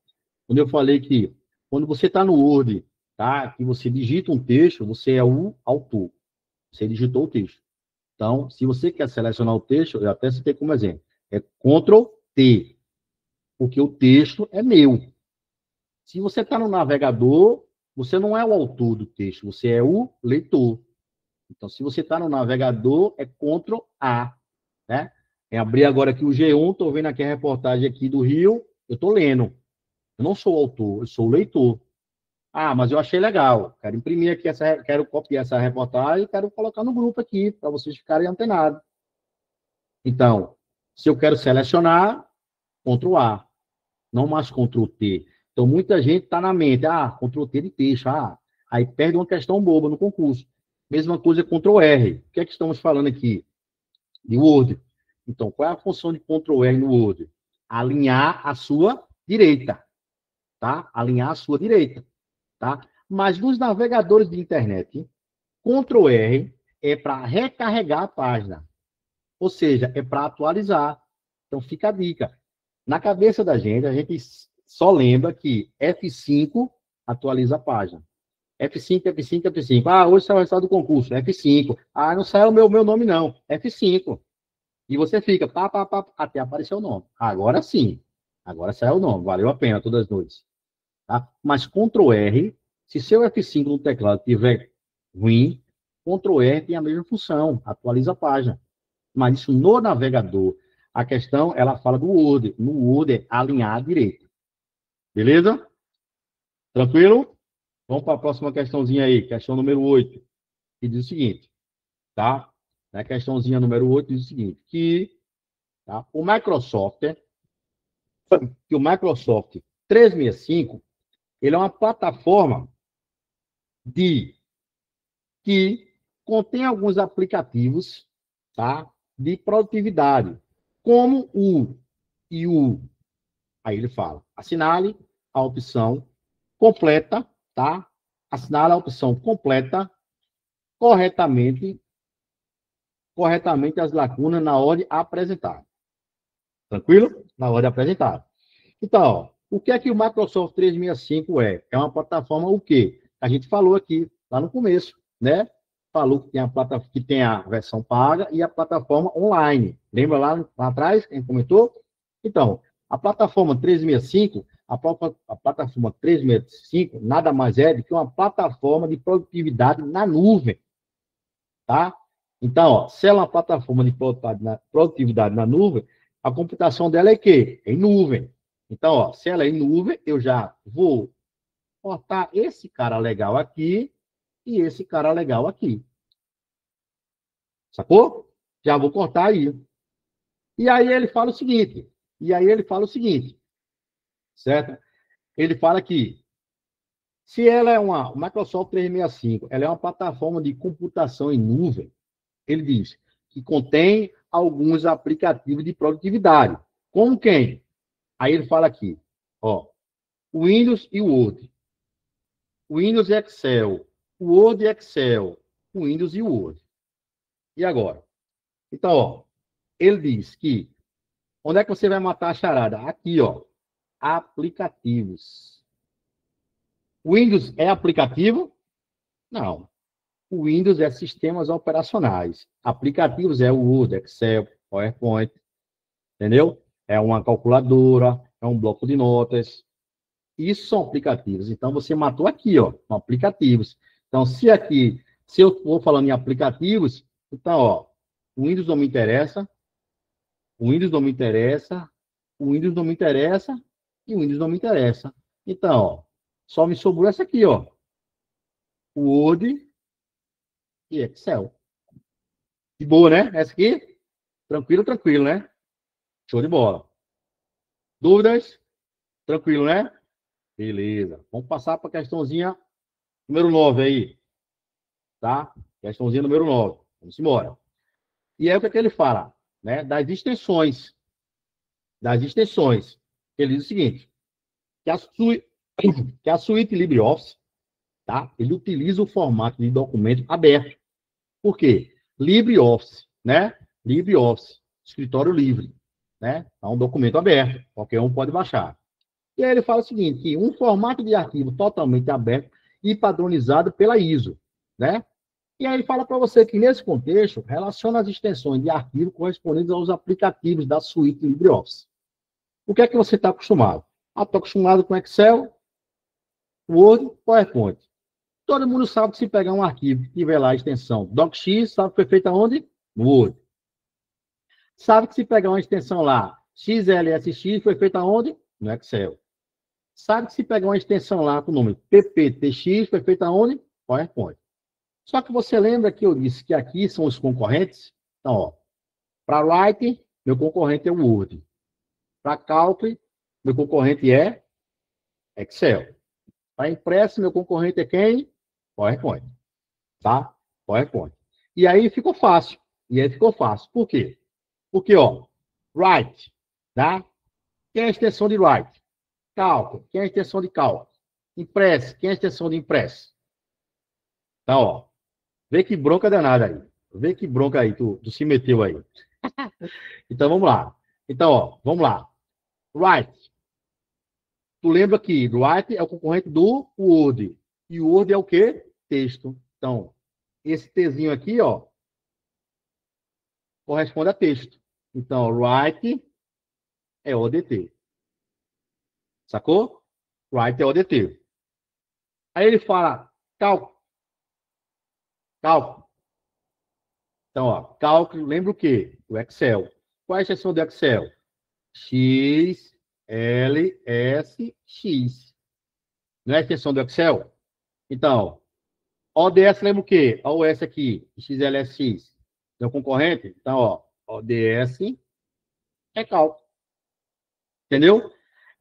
quando eu falei que quando você está no Word, tá? Que você digita um texto, você é o autor. Você digitou o texto. Então, se você quer selecionar o texto, eu até citei como exemplo, é Ctrl T, porque o texto é meu. Se você está no navegador, você não é o autor do texto, você é o leitor. Então, se você está no navegador, é Ctrl A, né? Abri agora aqui o G1, estou vendo aqui a reportagem aqui do Rio, eu estou lendo. Eu não sou o autor, eu sou o leitor. Ah, mas eu achei legal. Quero imprimir aqui, quero copiar essa reportagem e quero colocar no grupo aqui, para vocês ficarem antenados. Então, se eu quero selecionar, Ctrl A, não mais Ctrl T. Então, muita gente está na mente, Ctrl T de texto, aí perde uma questão boba no concurso. Mesma coisa Ctrl R. O que é que estamos falando aqui? De Word. Então, qual é a função de Ctrl R no Word? Alinhar a sua direita, tá? Alinhar a sua direita, tá? Mas nos navegadores de internet, Ctrl R é para recarregar a página. Ou seja, é para atualizar. Então, fica a dica. Na cabeça da gente, a gente Só lembra que F5 atualiza a página. F5, F5, F5. Ah, hoje saiu o resultado do concurso. F5. Ah, não saiu o meu nome, não. F5. E você fica, até aparecer o nome. Agora sim. Agora saiu o nome. Valeu a pena todas as noites. Tá? Mas Ctrl R, se seu F5 no teclado estiver ruim, Ctrl R tem a mesma função. Atualiza a página. Mas isso no navegador. A questão, ela fala do Word. No Word é alinhar à direita. Beleza? Tranquilo? Vamos para a próxima questãozinha aí, questão número 8, que diz o seguinte, tá? A questãozinha número 8 diz o seguinte, que tá, o Microsoft 365, ele é uma plataforma que contém alguns aplicativos, tá, de produtividade, como aí ele fala, assinale a opção completa, tá? Assinale a opção completa corretamente as lacunas na ordem apresentada. Tranquilo? Na ordem apresentada. Então, ó, o que é que o Microsoft 365 é? É uma plataforma o quê? A gente falou aqui, lá no começo, né? Falou que tem a plataforma que tem a versão paga e a plataforma online. Lembra lá atrás, quem comentou? Então, a plataforma 365, a plataforma 365 nada mais é do que uma plataforma de produtividade na nuvem, tá? Então, ó, se ela é uma plataforma de produtividade na nuvem, a computação dela é quê? É em nuvem. Então, ó, se ela é em nuvem, eu já vou cortar esse cara legal aqui e esse cara legal aqui. Sacou? Já vou cortar aí. E aí ele fala o seguinte, certo? Ele fala que se ela é uma Microsoft 365, ela é uma plataforma de computação em nuvem, ele diz que contém alguns aplicativos de produtividade. Como quem? Aí ele fala aqui, ó, o Windows e o Word. O Windows e Excel. O Word e Excel. O Windows e o Word. E agora? Então, ó, ele diz que onde é que você vai matar a charada? Aqui, ó, aplicativos. O Windows é aplicativo? Não. O Windows é sistemas operacionais. Aplicativos é o Word, Excel, PowerPoint, entendeu? É uma calculadora, é um bloco de notas. Isso são aplicativos. Então, você matou aqui, ó, são aplicativos. Então, se eu for falando em aplicativos, então, ó, o Windows não me interessa, o Windows não me interessa, o Windows não me interessa e o Windows não me interessa. Então, ó, só me sobrou essa aqui, ó, o Word e Excel. De boa, né? Essa aqui, tranquilo, tranquilo, né? Show de bola. Dúvidas? Tranquilo, né? Beleza. Vamos passar para a questãozinha número 9 aí. Tá? Questãozinha número 9. Vamos embora. E aí o que é que ele fala? Né? Das extensões. Ele diz o seguinte, que a suíte LibreOffice, tá? Ele utiliza o formato de documento aberto. Por quê? LibreOffice, né? LibreOffice, escritório livre, né? É um documento aberto, qualquer um pode baixar. E aí ele fala o seguinte, que um formato de arquivo totalmente aberto e padronizado pela ISO, né? E aí ele fala para você que, nesse contexto, relaciona as extensões de arquivo correspondentes aos aplicativos da suíte LibreOffice. O que é que você está acostumado? Estou acostumado com Excel, Word, PowerPoint. Todo mundo sabe que se pegar um arquivo que tiver lá a extensão DocX, sabe que foi feita onde? No Word. Sabe que se pegar uma extensão lá, XLSX, foi feita onde? No Excel. Sabe que se pegar uma extensão lá com o nome PPTX, foi feita onde? PowerPoint. Só que você lembra que eu disse que aqui são os concorrentes? Então, ó, para Write, meu concorrente é o Word. Para Calc, meu concorrente é Excel. Para Impresso, meu concorrente é quem? PowerPoint. Tá? PowerPoint. E aí ficou fácil. Por quê? Porque, ó, Write, tá? Quem é a extensão de Write? Calc. Quem é a extensão de Calc? Impress. Quem é a extensão de Impress? Então, ó, vê que bronca danada aí. Vê que bronca aí, tu se meteu aí. Então, vamos lá. Então, ó, vamos lá. Write. Tu lembra que Write é o concorrente do Word. E o Word é o quê? Texto. Então, esse Tzinho aqui, ó, corresponde a texto. Então, Write é ODT. Sacou? Write é ODT. Aí ele fala cálculo. Cálculo. Então, ó, cálculo, lembra o quê? O Excel. Qual é a extensão do Excel? X, L, S, X. Não é a extensão do Excel? Então, ODS lembra o quê? Olha o S aqui, XLSX. É o concorrente? Então, ó, ODS é cálculo. Entendeu?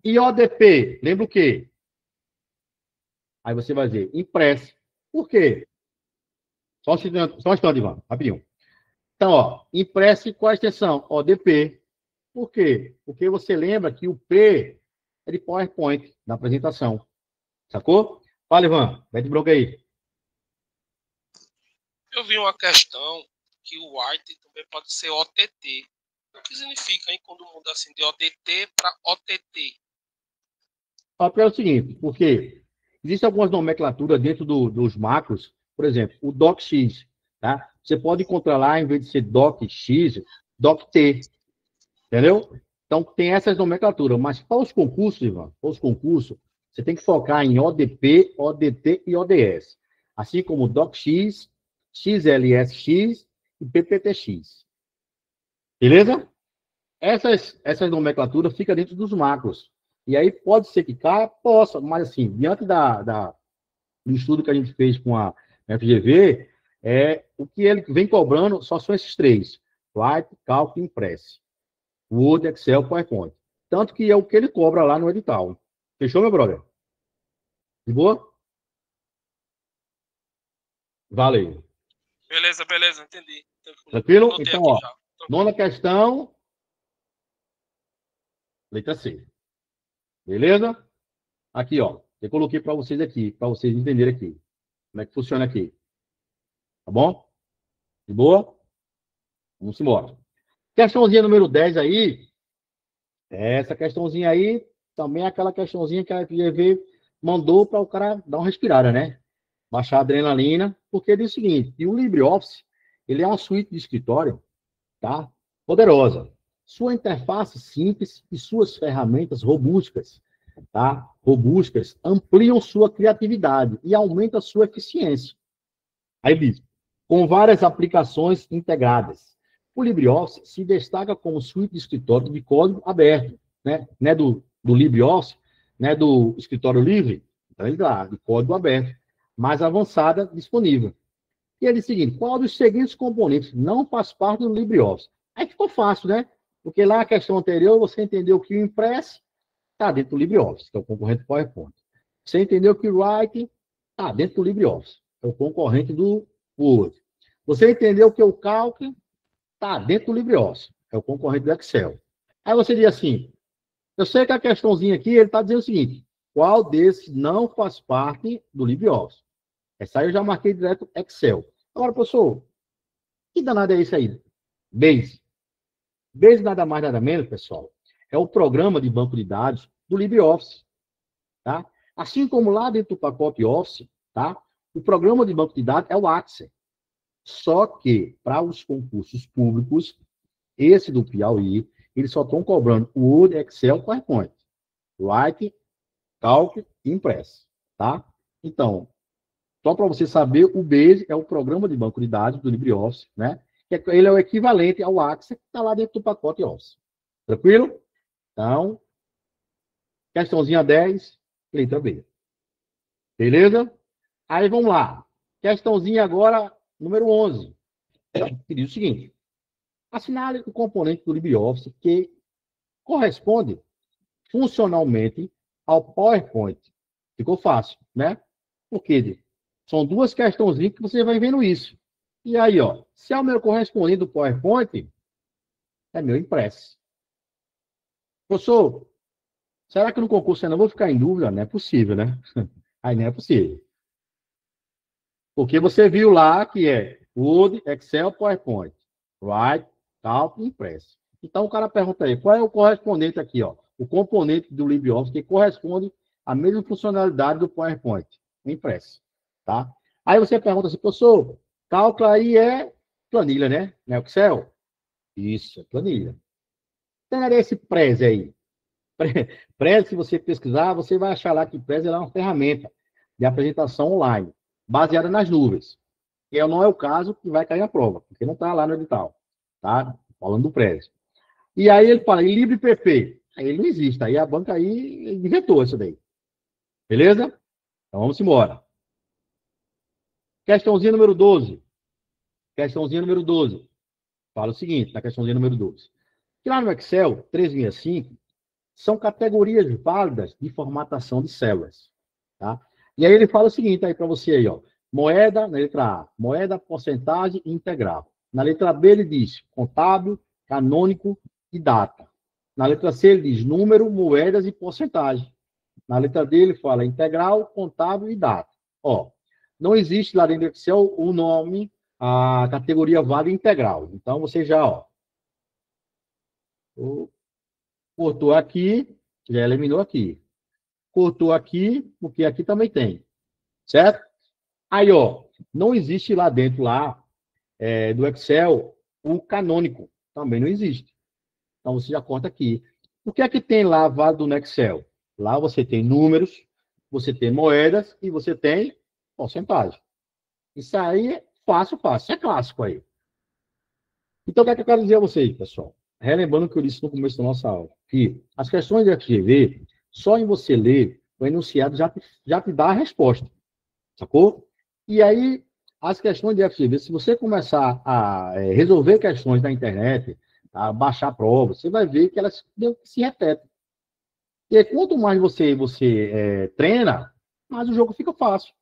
E ODP, lembra o quê? Aí você vai dizer, impresso. Por quê? Só um instante, Ivan, rapidinho. Então, ó, impresso, qual a extensão? ODP. Por quê? Porque você lembra que o P é de PowerPoint, na apresentação. Sacou? Fala, Ivan, mete bronca aí. Eu vi uma questão que o white também pode ser OTT. O que significa, hein, quando muda assim de ODT para OTT? É o seguinte, porque existem algumas nomenclaturas dentro dos macros, por exemplo, o DocX, tá? Você pode encontrar lá, em vez de ser DocX, DocT, entendeu? Então, tem essas nomenclaturas, mas para os concursos, Ivan, para os concursos, você tem que focar em ODP, ODT e ODS, assim como DocX, XLSX e PPTX. Beleza? Essas nomenclaturas ficam dentro dos macros. E aí pode ser que caia, possa, mas assim, diante do estudo que a gente fez com a FGV, o que ele vem cobrando só são esses três: Write, Cálculo e Impress. Word, Excel, PowerPoint. Tanto que é o que ele cobra lá no edital. Fechou, meu brother? De boa? Valeu. Beleza, entendi. Tranquilo? Então, ó, nona questão, letra C. Beleza? Aqui, ó. Eu coloquei para vocês aqui, para vocês entenderem aqui. Como é que funciona aqui. Tá bom? De boa? Vamos embora. Questãozinha número 10 aí. Essa questãozinha aí também é aquela questãozinha que a FGV mandou para o cara dar uma respirada, né? Baixar a adrenalina, porque diz o seguinte, que o LibreOffice, ele é uma suíte de escritório, tá? Poderosa. Sua interface simples e suas ferramentas robustas, tá? Robustas, ampliam sua criatividade e aumentam sua eficiência. Aí diz, com várias aplicações integradas. O LibreOffice se destaca como suíte de escritório de código aberto, né? Não é do LibreOffice, não é do escritório livre, então ele dá, de código aberto, mais avançada disponível. E ele diz o seguinte, qual dos seguintes componentes não faz parte do LibreOffice? Aí ficou fácil, né? Porque lá na questão anterior você entendeu que o Impress está dentro do LibreOffice, que é o concorrente do PowerPoint. Você entendeu que o Write está dentro do LibreOffice, é o concorrente do Word. Você entendeu que o Calc está dentro do LibreOffice, é o concorrente do Excel. Aí você diz assim, eu sei que a questãozinha aqui, ele está dizendo o seguinte, qual desses não faz parte do LibreOffice? Essa aí eu já marquei direto Excel. Agora, professor, que danado é isso aí? Base. Base nada mais, nada menos, pessoal, é o programa de banco de dados do LibreOffice, tá? Assim como lá dentro do pacote Office, tá? O programa de banco de dados é o Access. Só que, para os concursos públicos, esse do Piauí, eles só estão cobrando o Word, Excel, PowerPoint. Write, Calc e Impress, tá? Então, só para você saber, o Base é o programa de banco de dados do LibreOffice, né? Ele é o equivalente ao Access, que está lá dentro do pacote Office. Tranquilo? Então, questãozinha 10, letra B. Beleza? Aí vamos lá. Questãozinha agora, número 11. Que diz o seguinte: assinale o componente do LibreOffice que corresponde funcionalmente ao PowerPoint. Ficou fácil, né? Porque são duas questãozinhas que você vai vendo isso. E aí, ó, se é o meu correspondente do PowerPoint, é meu Impress. Professor, será que no concurso eu não vou ficar em dúvida? Não é possível, né? Aí não é possível. Porque você viu lá que é Word, Excel, PowerPoint. Write, Calc, Impress. Então o cara pergunta aí, qual é o correspondente aqui, ó? o componente do LibreOffice que corresponde à mesma funcionalidade do PowerPoint, impresso, tá? Aí você pergunta assim, professor, cálculo aí é planilha, né? Não é Excel? Isso, é planilha. Então, era esse Prezi aí. Prezi, se você pesquisar, você vai achar lá que Prezi é uma ferramenta de apresentação online, baseada nas nuvens. Que não é o caso que vai cair a prova, porque não está lá no edital, tá? Falando do Prezi. E aí ele fala, em LibrePP. Aí ele não existe, aí a banca aí inventou isso daí. Beleza? Então vamos embora. Questãozinha número 12. Questãozinha número 12. Fala o seguinte, na questãozinha número 12. Que lá no Excel 365 são categorias válidas de formatação de células, tá? E aí ele fala o seguinte aí para você aí, ó. Moeda, na letra A, moeda, porcentagem e integral. Na letra B ele diz contábil, canônico e data. Na letra C ele diz número, moedas e porcentagem. Na letra D ele fala integral, contábil e data. Ó, não existe lá dentro do Excel o nome, a categoria válida integral. Então você já, ó, cortou aqui, já eliminou aqui. Cortou aqui, porque aqui também tem. Certo? Aí, ó, não existe lá dentro do Excel o canônico. Também não existe. Então você já corta aqui. O que é que tem lá válido no Excel? Lá você tem números, você tem moedas e você tem porcentagem. Isso aí é fácil, fácil. Isso é clássico aí. Então, o que é que eu quero dizer a vocês, pessoal? Relembrando o que eu disse no começo da nossa aula, que as questões de FGV, só em você ler o enunciado já te dá a resposta, sacou? E aí, as questões de FGV, se você começar a resolver questões na internet, a baixar provas, você vai ver que elas se repetem. E aí, quanto mais você treina, mais o jogo fica fácil,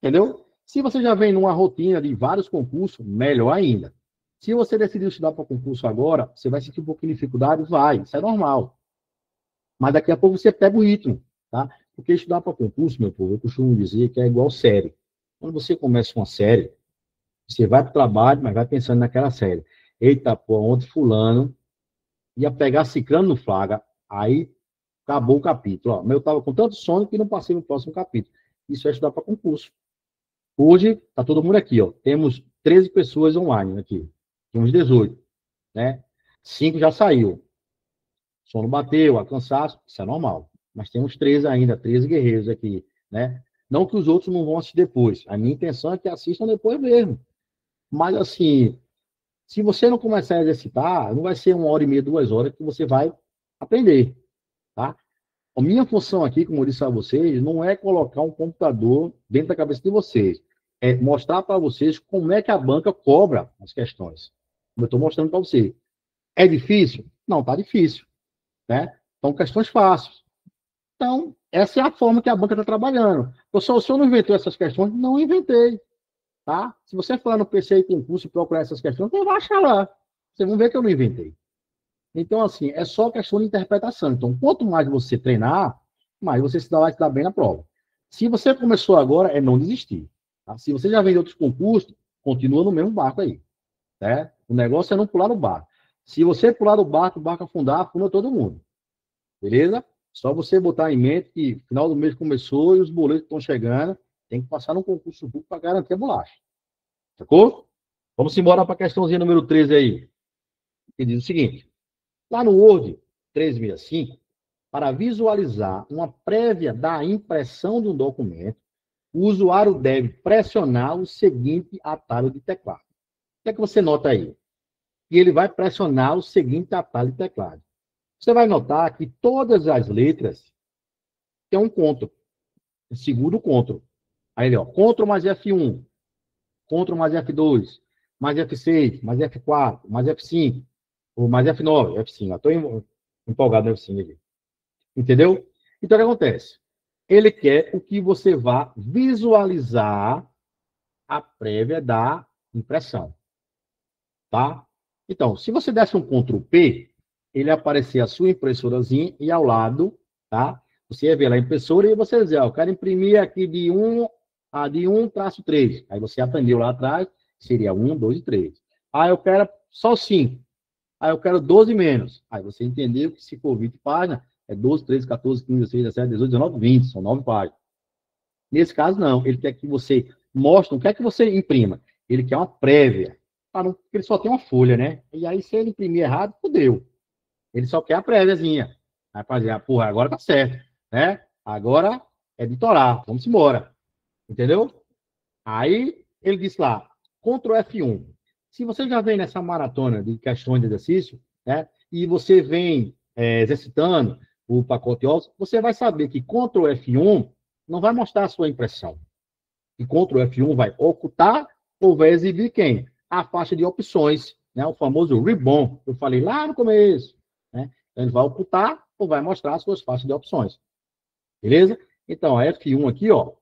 entendeu? Se você já vem numa rotina de vários concursos, melhor ainda. Se você decidiu estudar para concurso agora, você vai sentir um pouquinho de dificuldade? Vai, isso é normal. Mas daqui a pouco você pega o ritmo, tá? Porque estudar para concurso, meu povo, eu costumo dizer que é igual série. Quando você começa uma série, você vai para o trabalho, mas vai pensando naquela série. Eita, pô, ontem fulano ia pegar ciclano no flagra, aí acabou o capítulo. Ó, eu estava com tanto sono que não passei no próximo capítulo. Isso é estudar para concurso. Hoje, está todo mundo aqui, ó. Temos 13 pessoas online aqui. Temos 18, né? 5 já saiu. Sono bateu, cansaço, isso é normal. Mas temos 13 ainda, 13 guerreiros aqui, né? Não que os outros não vão assistir depois. A minha intenção é que assistam depois mesmo. Mas, assim, se você não começar a exercitar, não vai ser 1h30, 2 horas que você vai aprender, tá? A minha função aqui, como eu disse a vocês, não é colocar um computador dentro da cabeça de vocês. É mostrar para vocês como é que a banca cobra as questões. Como eu estou mostrando para vocês. É difícil? Não, está difícil, né? São questões fáceis. Então, essa é a forma que a banca está trabalhando. O senhor não inventou essas questões? Não inventei, tá? Se você for lá no PC e concurso e procurar essas questões, você vai achar lá. Vocês vão ver que eu não inventei. Então, assim, é só questão de interpretação. Então, quanto mais você treinar, mais você vai se dar bem na prova. Se você começou agora, é não desistir. Tá? Se você já vem de outros concursos, continua no mesmo barco aí. Né? O negócio é não pular no barco. Se você pular no barco, o barco afundar, afunda todo mundo. Beleza? Só você botar em mente que final do mês começou e os boletos estão chegando, tem que passar num concurso público para garantir a bolacha. Sacou? Vamos embora para a questãozinha número 13 aí. Que diz o seguinte. Lá no Word 365, para visualizar uma prévia da impressão de um documento, o usuário deve pressionar o seguinte atalho de teclado. O que é que você nota aí? E ele vai pressionar o seguinte atalho de teclado. Você vai notar que todas as letras têm um CTRL, segura o CTRL. Aí ele, ó, CTRL mais F1, CTRL mais F2, mais F6, mais F4, mais F5, ou mais F9, F5. Estou empolgado no F5 aqui. Entendeu? Então, o que acontece? Ele quer o que você vá visualizar a prévia da impressão. Tá? Então, se você desse um Ctrl P, ele ia aparecer a sua impressorazinha e ao lado, tá? Você ia ver lá a impressora e você ia dizer, ó, eu quero imprimir aqui de 1-3. Aí você aprendeu lá atrás, seria 1, 2 e 3. Ah, eu quero só 5. Aí eu quero 12 menos. Aí você entendeu que se for 20 páginas, é 12, 13, 14, 15, 16, 17, 18, 19, 20. São 9 páginas. Nesse caso, não. Ele quer que você mostre, não quer que você imprima. Ele quer uma prévia. Porque ele só tem uma folha, né? E aí, se ele imprimir errado, fodeu. Ele só quer a préviazinha. Vai fazer, porra, agora tá certo, né? Agora é editorar, vamos embora. Entendeu? Aí ele disse lá, Ctrl F1. Se você já vem nessa maratona de questões de exercício, né? E você vem exercitando o pacote Office, você vai saber que Ctrl F1 não vai mostrar a sua impressão. E Ctrl F1 vai ocultar ou vai exibir quem? A faixa de opções, né? O famoso ribbon, que eu falei lá no começo. Né? Ele vai ocultar ou vai mostrar as suas faixas de opções. Beleza? Então, a F1 aqui, ó.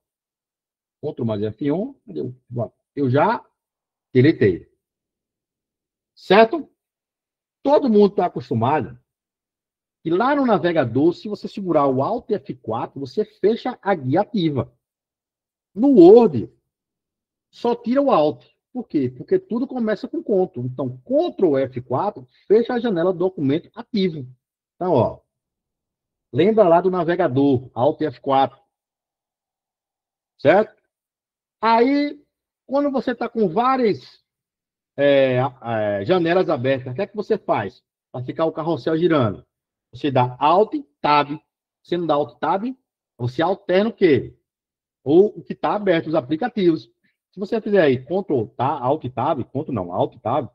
Ctrl mais F1, eu já deletei. Certo? Todo mundo está acostumado que lá no navegador, se você segurar o Alt F4, você fecha a guia ativa. No Word, só tira o Alt. Por quê? Porque tudo começa com Ctrl. Então, Ctrl F4 fecha a janela do documento ativo. Então, ó, lembra lá do navegador, Alt F4. Certo? Aí, quando você está com várias janelas abertas, o que é que você faz? Para ficar o carrossel girando. Você dá Alt Tab. Você não dá Alt Tab, você alterna o quê? Ou o que está aberto, os aplicativos. Se você fizer aí Ctrl Alt Tab, Ctrl não, Alt Tab,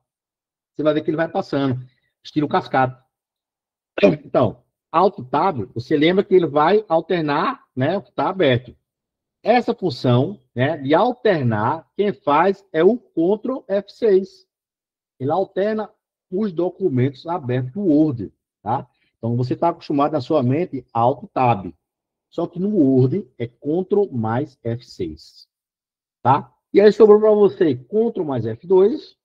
você vai ver que ele vai passando, estilo cascata. Então, Alt Tab, você lembra que ele vai alternar, né, o que está aberto. Essa função, né, de alternar, quem faz é o Ctrl F6. Ele alterna os documentos abertos do Word, tá? Então, você está acostumado na sua mente Alt Tab. Só que no Word é Ctrl mais F6, tá? E aí sobrou para você Ctrl mais F2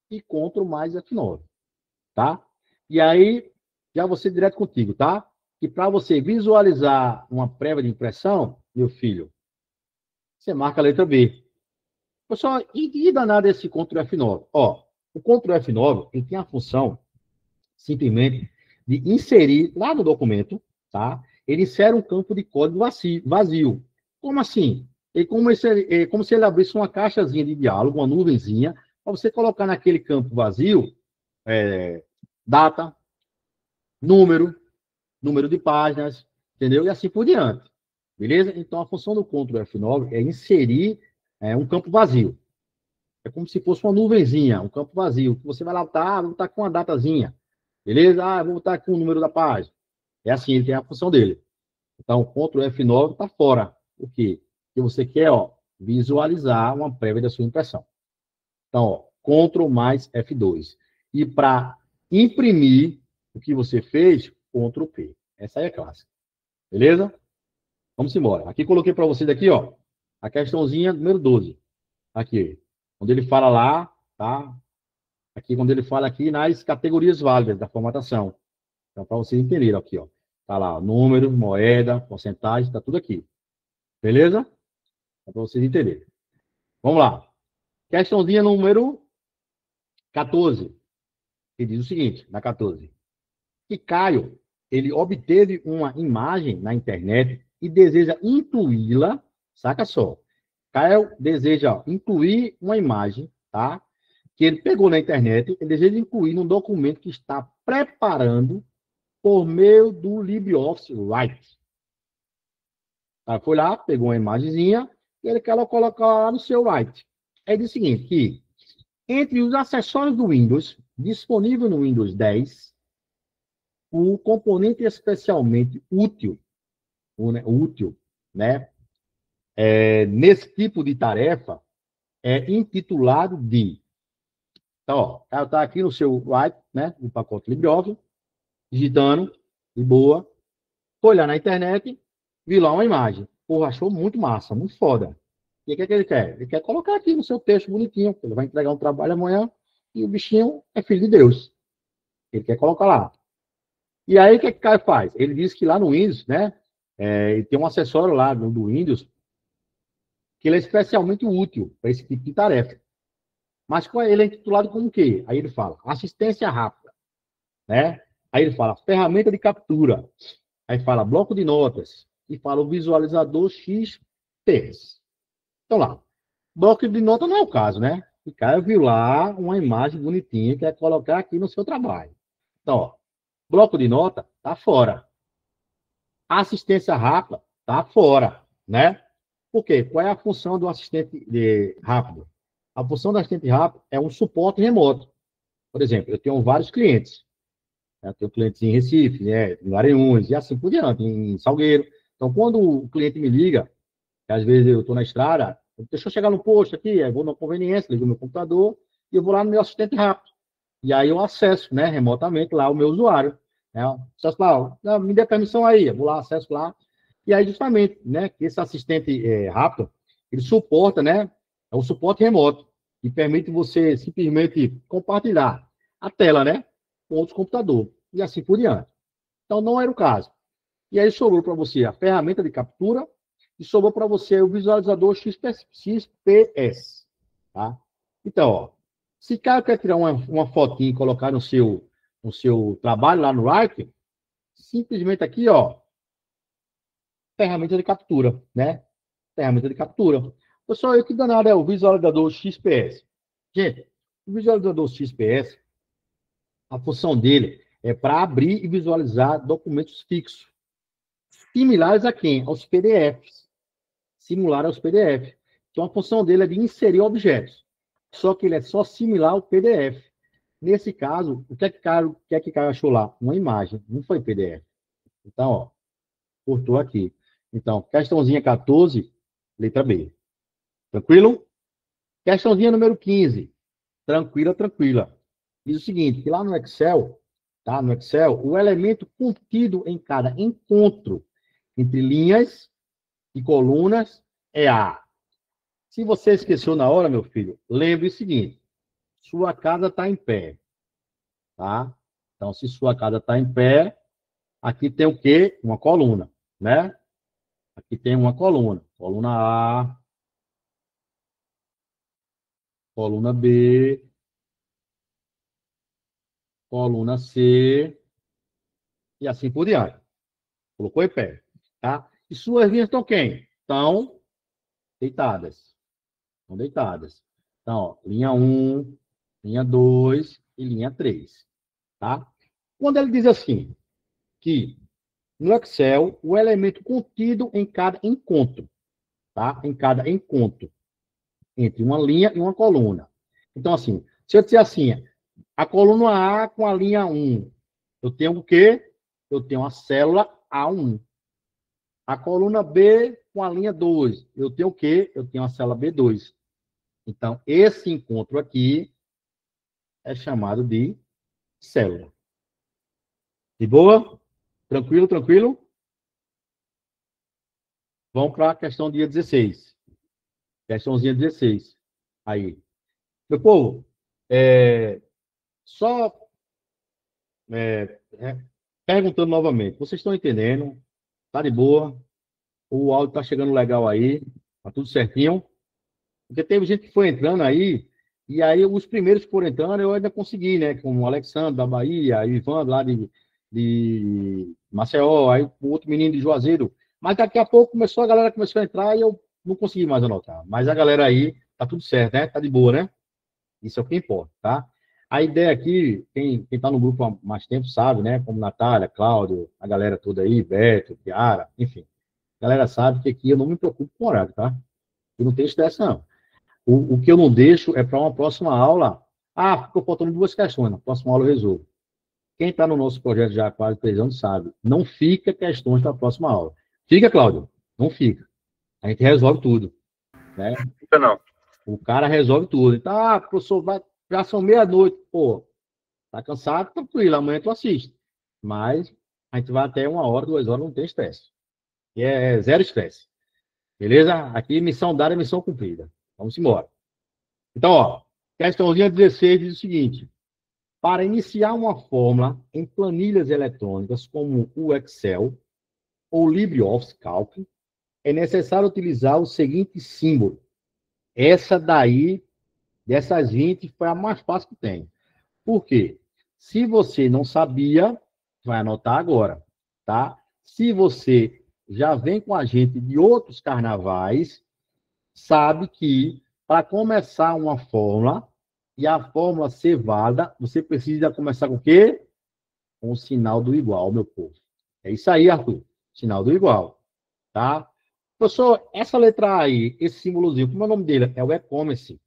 e Ctrl mais F9, tá? E aí, já vou ser direto contigo, tá? E para você visualizar uma prévia de impressão, meu filho, você marca a letra B. Pessoal, e danado esse Ctrl F9? Ó, o Ctrl F9, ele tem a função, simplesmente, de inserir lá no documento, tá? Ele insere um campo de código vazio. Como assim? É como se ele abrisse uma caixazinha de diálogo, uma nuvenzinha, para você colocar naquele campo vazio data, número de páginas, entendeu? E assim por diante. Beleza? Então, a função do Ctrl F9 é inserir um campo vazio. É como se fosse uma nuvenzinha, um campo vazio, que você vai lá botar, vou botar com uma datazinha. Beleza? Vou botar aqui o número da página. É assim, ele tem a função dele. Então, o Ctrl F9 está fora. O quê? Porque você quer, ó, visualizar uma prévia da sua impressão. Então, ó, Ctrl mais F2. E para imprimir o que você fez, Ctrl P. Essa aí é clássica. Beleza? Vamos embora. Aqui coloquei para vocês aqui, ó, a questãozinha número 12. Aqui, onde ele fala lá, tá? Aqui, quando ele fala aqui nas categorias válidas da formatação. Então, para vocês entenderem aqui, ó. Tá lá, número, moeda, porcentagem, tá tudo aqui. Beleza? Para vocês entenderem. Vamos lá. Questãozinha número 14. Que diz o seguinte, na 14. Que Caio, ele obteve uma imagem na internet e deseja incluí-la, saca só. Caio deseja incluir uma imagem, tá? Que ele pegou na internet, ele deseja incluir num documento que está preparando por meio do LibreOffice Write. Tá? Foi lá, pegou uma imagenzinha e ele quer colocar lá no seu Write. É o seguinte, que entre os acessórios do Windows, disponível no Windows 10, o componente especialmente útil, né, nesse tipo de tarefa, é intitulado de... Então, ó, tá aqui no seu Write, né, no pacote LibreOffice, digitando, de boa, foi lá na internet, vi lá uma imagem. Porra, achou muito massa, muito foda. E o que é que ele quer? Ele quer colocar aqui no seu texto bonitinho, ele vai entregar um trabalho amanhã, e o bichinho é filho de Deus. Ele quer colocar lá. E aí, o que é que o cara faz? Ele diz que lá no Windows, né, tem um acessório lá do Windows, que ele é especialmente útil para esse tipo de tarefa. Mas ele é intitulado como o quê? Aí ele fala, assistência rápida. né? Aí ele fala ferramenta de captura. Aí fala bloco de notas. E fala o visualizador XPS. Então lá, bloco de nota não é o caso, né? O cara viu lá uma imagem bonitinha que quer colocar aqui no seu trabalho. Então, ó, bloco de nota tá fora. Assistência rápida tá fora, né? Por quê? Qual é a função do assistente rápido? A função do assistente rápido é um suporte remoto. Por exemplo, eu tenho vários clientes. Né? Eu tenho clientes em Recife, né? Em Garanhuns, e assim por diante, em Salgueiro. Então, quando o cliente me liga, que às vezes eu estou na estrada, deixa eu chegar no posto aqui, eu vou na conveniência, ligo meu computador, e eu vou lá no meu assistente rápido. E aí eu acesso, né, remotamente lá o meu usuário. Né? Acesso lá, me dê permissão aí, eu vou lá, acesso lá. E aí, justamente, né, que esse assistente rápido, ele suporta, né, é um suporte remoto, que permite você simplesmente compartilhar a tela, né, com outro computador, e assim por diante. Então, não era o caso. E aí sobrou para você a ferramenta de captura e sobrou para você o visualizador XPS. Tá? Então, ó, se o cara quer tirar uma fotinha e colocar no seu trabalho lá no Writer, simplesmente aqui, ó, ferramenta de captura, né? Ferramenta de captura. Pessoal, que danado é o visualizador XPS? Gente, o visualizador XPS, a função dele é para abrir e visualizar documentos fixos. Similares a quem? Aos PDFs. Similar aos PDFs. Então, a função dele é de inserir objetos. Só que ele é só similar ao PDF. Nesse caso, o que é que o cara achou lá? Uma imagem, não foi PDF. Então, ó, cortou aqui. Então, questãozinha 14, letra B. Tranquilo? Questãozinha número 15. Tranquila, tranquila. Diz o seguinte, que lá no Excel, tá? No Excel, o elemento contido em cada encontro entre linhas e colunas é A. Se você esqueceu na hora, meu filho, lembre o seguinte: sua casa está em pé, tá? Então, se sua casa está em pé, aqui tem o quê? Uma coluna, né? Aqui tem uma coluna. Coluna A, coluna B, coluna C, e assim por diante. Colocou em pé, tá? E suas linhas estão quem? Estão deitadas. Estão deitadas. Então, ó, linha 1, linha 2 e linha 3, tá? Quando ele diz assim, que no Excel, o elemento contido em cada encontro, tá? Em cada encontro, entre uma linha e uma coluna. Então, assim, se eu disser assim, a coluna A com a linha 1, eu tenho o quê? Eu tenho a célula A1. A coluna B com a linha 2, eu tenho o quê? Eu tenho a célula B2. Então, esse encontro aqui é chamado de célula. De boa? Tranquilo, tranquilo? Vamos para a questão dia 16. Questãozinha 16. Aí. Meu povo, só perguntando novamente, vocês estão entendendo? Tá de boa? O áudio tá chegando legal aí? Tá tudo certinho? Porque teve gente que foi entrando aí, e aí os primeiros que foram entrando eu ainda consegui, né? Como o Alexandre da Bahia, o Ivan lá de Maceió, aí o outro menino de Juazeiro. Mas daqui a pouco a galera começou a entrar e eu não consegui mais anotar. Mas a galera aí, tá tudo certo, né? Tá de boa, né? Isso é o que importa, tá? A ideia aqui, quem está no grupo há mais tempo sabe, né? Como Natália, Cláudio, a galera toda aí, Beto, Kiara, enfim. A galera sabe que aqui eu não me preocupo com horário, tá? E não tem estresse, não. O que eu não deixo é para uma próxima aula. Ah, ficou faltando 2 questões. Na próxima aula eu resolvo. Quem está no nosso projeto já há quase 3 anos sabe. Não fica questões para a próxima aula. Fica, Cláudio? Não fica. A gente resolve tudo. Né? Fica não. O cara resolve tudo. Então, professor, já são meia-noite. Pô, tá cansado? Tranquilo, amanhã tu assiste. Mas a gente vai até 1 hora, 2 horas, não tem estresse. E é zero estresse. Beleza? Aqui, missão dada, missão cumprida. Vamos embora. Então, ó, questãozinha 16 diz o seguinte: para iniciar uma fórmula em planilhas eletrônicas como o Excel ou LibreOffice Calc, é necessário utilizar o seguinte símbolo. Essa daí, dessas 20, foi a mais fácil que tem. Por quê? Se você não sabia, vai anotar agora, tá? Se você já vem com a gente de outros carnavais, sabe que para começar uma fórmula e a fórmula ser válida, você precisa começar com o quê? Com o sinal do igual, meu povo. É isso aí, Arthur. Sinal do igual, tá? Professor, essa letra aí, esse símbolozinho, como é o nome dele? É o e-commerce,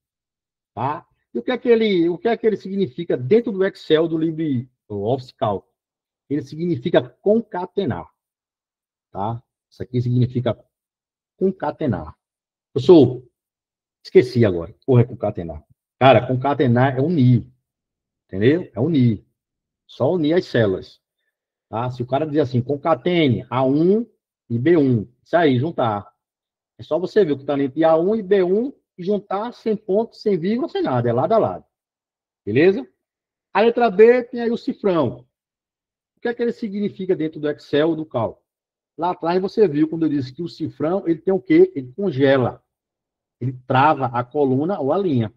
tá? E o que é que ele significa dentro do Excel, do LibreOffice Calc? Ele significa concatenar, tá? Isso aqui significa concatenar. Professor, esqueci agora. Porra, é concatenar. Cara, concatenar é unir, entendeu? É unir. Só unir as células, tá? Se o cara dizer assim, concatene A1 e B1, isso aí, juntar. É só você ver o que está entre A1 e B1 e juntar sem ponto, sem vírgula, sem nada. É lado a lado. Beleza? A letra B tem aí o cifrão. O que é que ele significa dentro do Excel ou do cálculo? Lá atrás você viu quando eu disse que o cifrão, ele tem o quê? Ele congela. Ele trava a coluna ou a linha.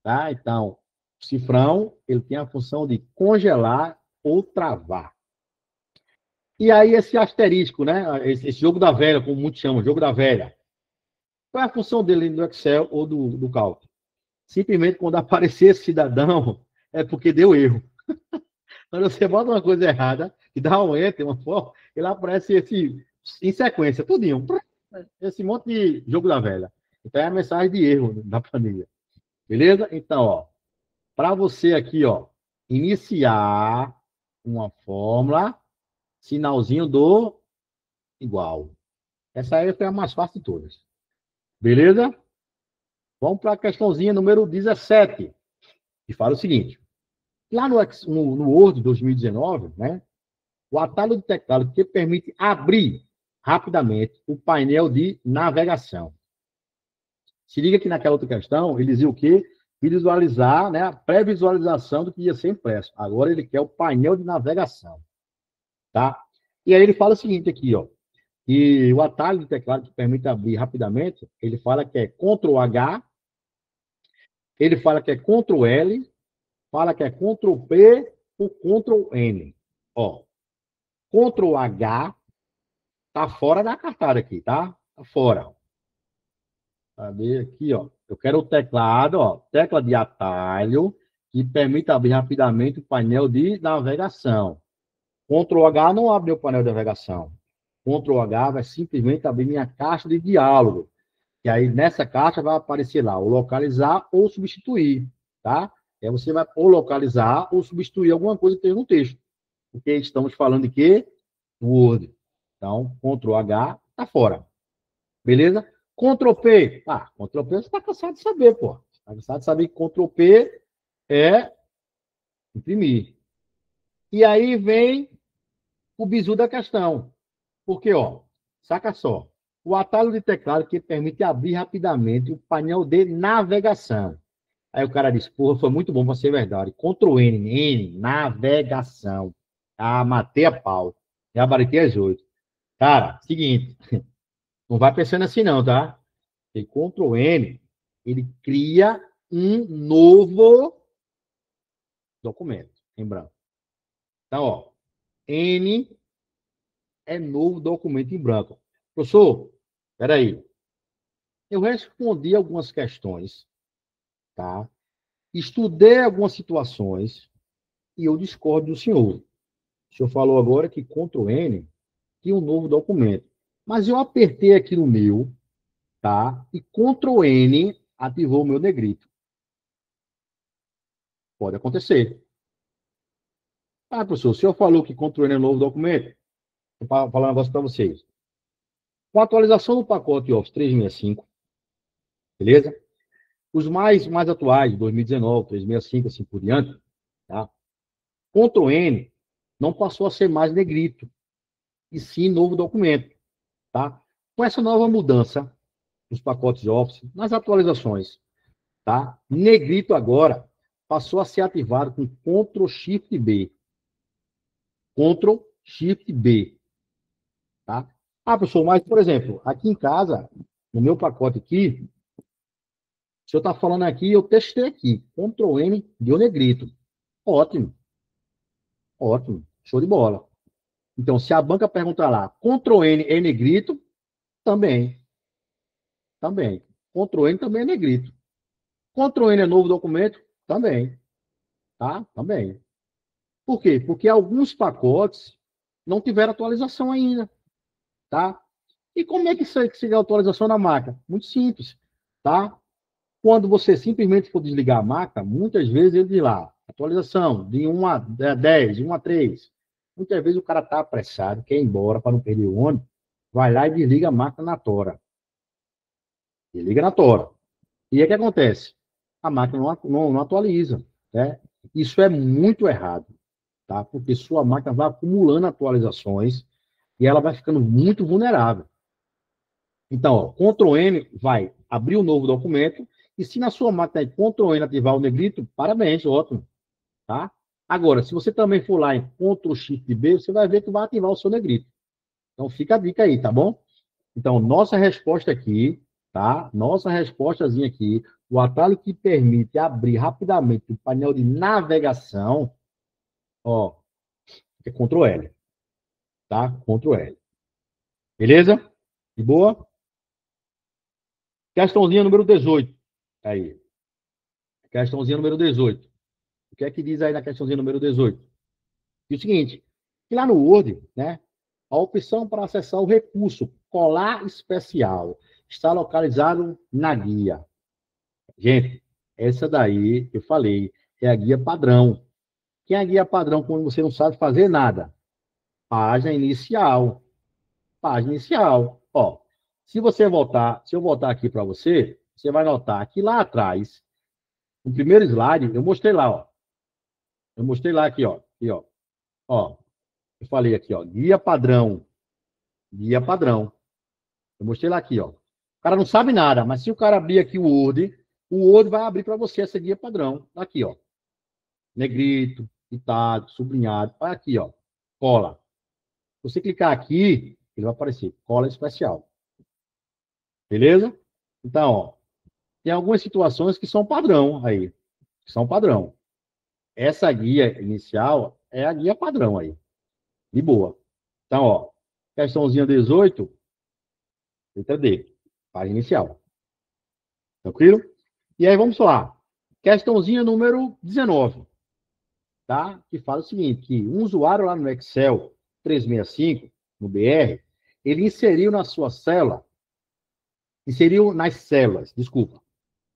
Tá? Então, o cifrão, ele tem a função de congelar ou travar. E aí esse asterisco, né? Esse jogo da velha, como muitos chamam, jogo da velha. Qual é a função dele no Excel ou do cálculo? Simplesmente quando aparecer esse cidadão, é porque deu erro. Quando você bota uma coisa errada e dá um enter, uma forma, ele aparece em sequência, tudinho. Esse monte de jogo da velha. Então é a mensagem de erro da planilha. Beleza? Então, ó, para você aqui, ó, iniciar uma fórmula, sinalzinho do igual. Essa aí foi a mais fácil de todas. Beleza? Vamos para a questãozinha número 17, que fala o seguinte. Lá no Word 2019, né, o atalho de teclado que permite abrir rapidamente o painel de navegação. Se liga que naquela outra questão, ele dizia o quê? Visualizar, né, a pré-visualização do que ia ser impresso. Agora ele quer o painel de navegação. Tá? E aí ele fala o seguinte aqui, ó. E o atalho de teclado que permite abrir rapidamente, ele fala que é Ctrl H, ele fala que é Ctrl L, fala que é Ctrl P ou Ctrl N. Ó, Ctrl H tá fora da cartada aqui, tá? Tá fora. Cadê aqui, ó? Eu quero o teclado, ó, tecla de atalho que permite abrir rapidamente o painel de navegação. Ctrl H não abre o painel de navegação. Ctrl H vai simplesmente abrir minha caixa de diálogo. E aí, nessa caixa, vai aparecer lá o localizar ou substituir, tá? E aí você vai ou localizar ou substituir alguma coisa que esteja no texto. Porque estamos falando de quê? Do Word. Então, Ctrl H está fora. Beleza? Ctrl P. Ah, Ctrl P você está cansado de saber, pô. Está cansado de saber que Ctrl P é imprimir. E aí vem o bizu da questão. Porque, ó, saca só. O atalho de teclado que permite abrir rapidamente o painel de navegação. Aí o cara diz, porra, foi muito bom para ser verdade. Ctrl N, navegação. Ah, matei a pau. Já baritei as 8. Cara, seguinte, não vai pensando assim não, tá? Tem Ctrl N, ele cria um novo documento em branco. Então, ó, N é novo documento em branco. Professor, peraí. Eu respondi algumas questões, tá? Estudei algumas situações e eu discordo do senhor. O senhor falou agora que Ctrl N tinha um novo documento. Mas eu apertei aqui no meu, tá? E Ctrl N ativou o meu negrito. Pode acontecer. Ah, professor, o senhor falou que Ctrl N é um novo documento? Vou falar um negócio para vocês. Com a atualização do pacote Office 365, beleza? Os mais atuais, 2019, 365, assim por diante, tá? Ctrl N não passou a ser mais negrito, e sim novo documento, tá? Com essa nova mudança nos pacotes Office, nas atualizações, tá? Negrito agora passou a ser ativado com Ctrl Shift B. Ctrl Shift B, tá? Ah, professor, mas, por exemplo, aqui em casa, no meu pacote aqui, o senhor está falando aqui, eu testei aqui. Ctrl N deu negrito. Ótimo. Ótimo, show de bola. Então, se a banca perguntar lá, Ctrl-N é negrito, também. Também. Ctrl-N também é negrito. Ctrl-N é novo documento, também. Tá? Também. Por quê? Porque alguns pacotes não tiveram atualização ainda. Tá? E como é que se dá atualização na máquina? Muito simples. Tá? Quando você simplesmente for desligar a máquina, muitas vezes ele diz lá, atualização de 1 a 10, de 1 a 3. Muitas vezes o cara está apressado, quer ir embora para não perder o ônibus, vai lá e desliga a máquina na tora. Desliga na tora. E aí o que acontece? A máquina não atualiza. Né? Isso é muito errado, tá? Porque sua máquina vai acumulando atualizações e ela vai ficando muito vulnerável. Então, ó, Ctrl-N vai abrir um novo documento e se na sua máquina Ctrl-N ativar o negrito, parabéns, ótimo. Tá? Agora, se você também for lá em Ctrl-Shift-B, você vai ver que vai ativar o seu negrito. Então, fica a dica aí, tá bom? Então, nossa resposta aqui, tá? Nossa respostazinha aqui, o atalho que permite abrir rapidamente o painel de navegação, ó, é Ctrl-L, tá? Ctrl-L. Beleza? De boa? Questãozinha número 18. Aí. Questãozinha número 18. O que é que diz aí na questãozinha número 18? Diz o seguinte, que lá no Word, né, a opção para acessar o recurso colar especial está localizado na guia. Gente, essa daí, eu falei, é a guia padrão. Que é a guia padrão quando você não sabe fazer nada? Página inicial. Página inicial. Ó, se eu voltar aqui para você, você vai notar que lá atrás, no primeiro slide, eu mostrei lá, ó. Eu mostrei lá aqui, ó. Aqui, ó. Ó, eu falei aqui, ó, guia padrão. Guia padrão. Eu mostrei lá aqui, ó. O cara não sabe nada, mas se o cara abrir aqui o Word vai abrir para você essa guia padrão. Aqui, ó. Negrito, ditado, sublinhado. Olha aqui, ó. Cola. Se você clicar aqui, ele vai aparecer. Cola especial. Beleza? Então, ó. Tem algumas situações que são padrão aí. Que são padrão. Essa guia inicial é a guia padrão aí. De boa. Então, ó. Questãozinha 18, letra D. Página inicial. Tranquilo? E aí, vamos lá. Questãozinha número 19. Tá? Que fala o seguinte, que um usuário lá no Excel 365, no BR, ele inseriu na sua célula, inseriu nas células, desculpa,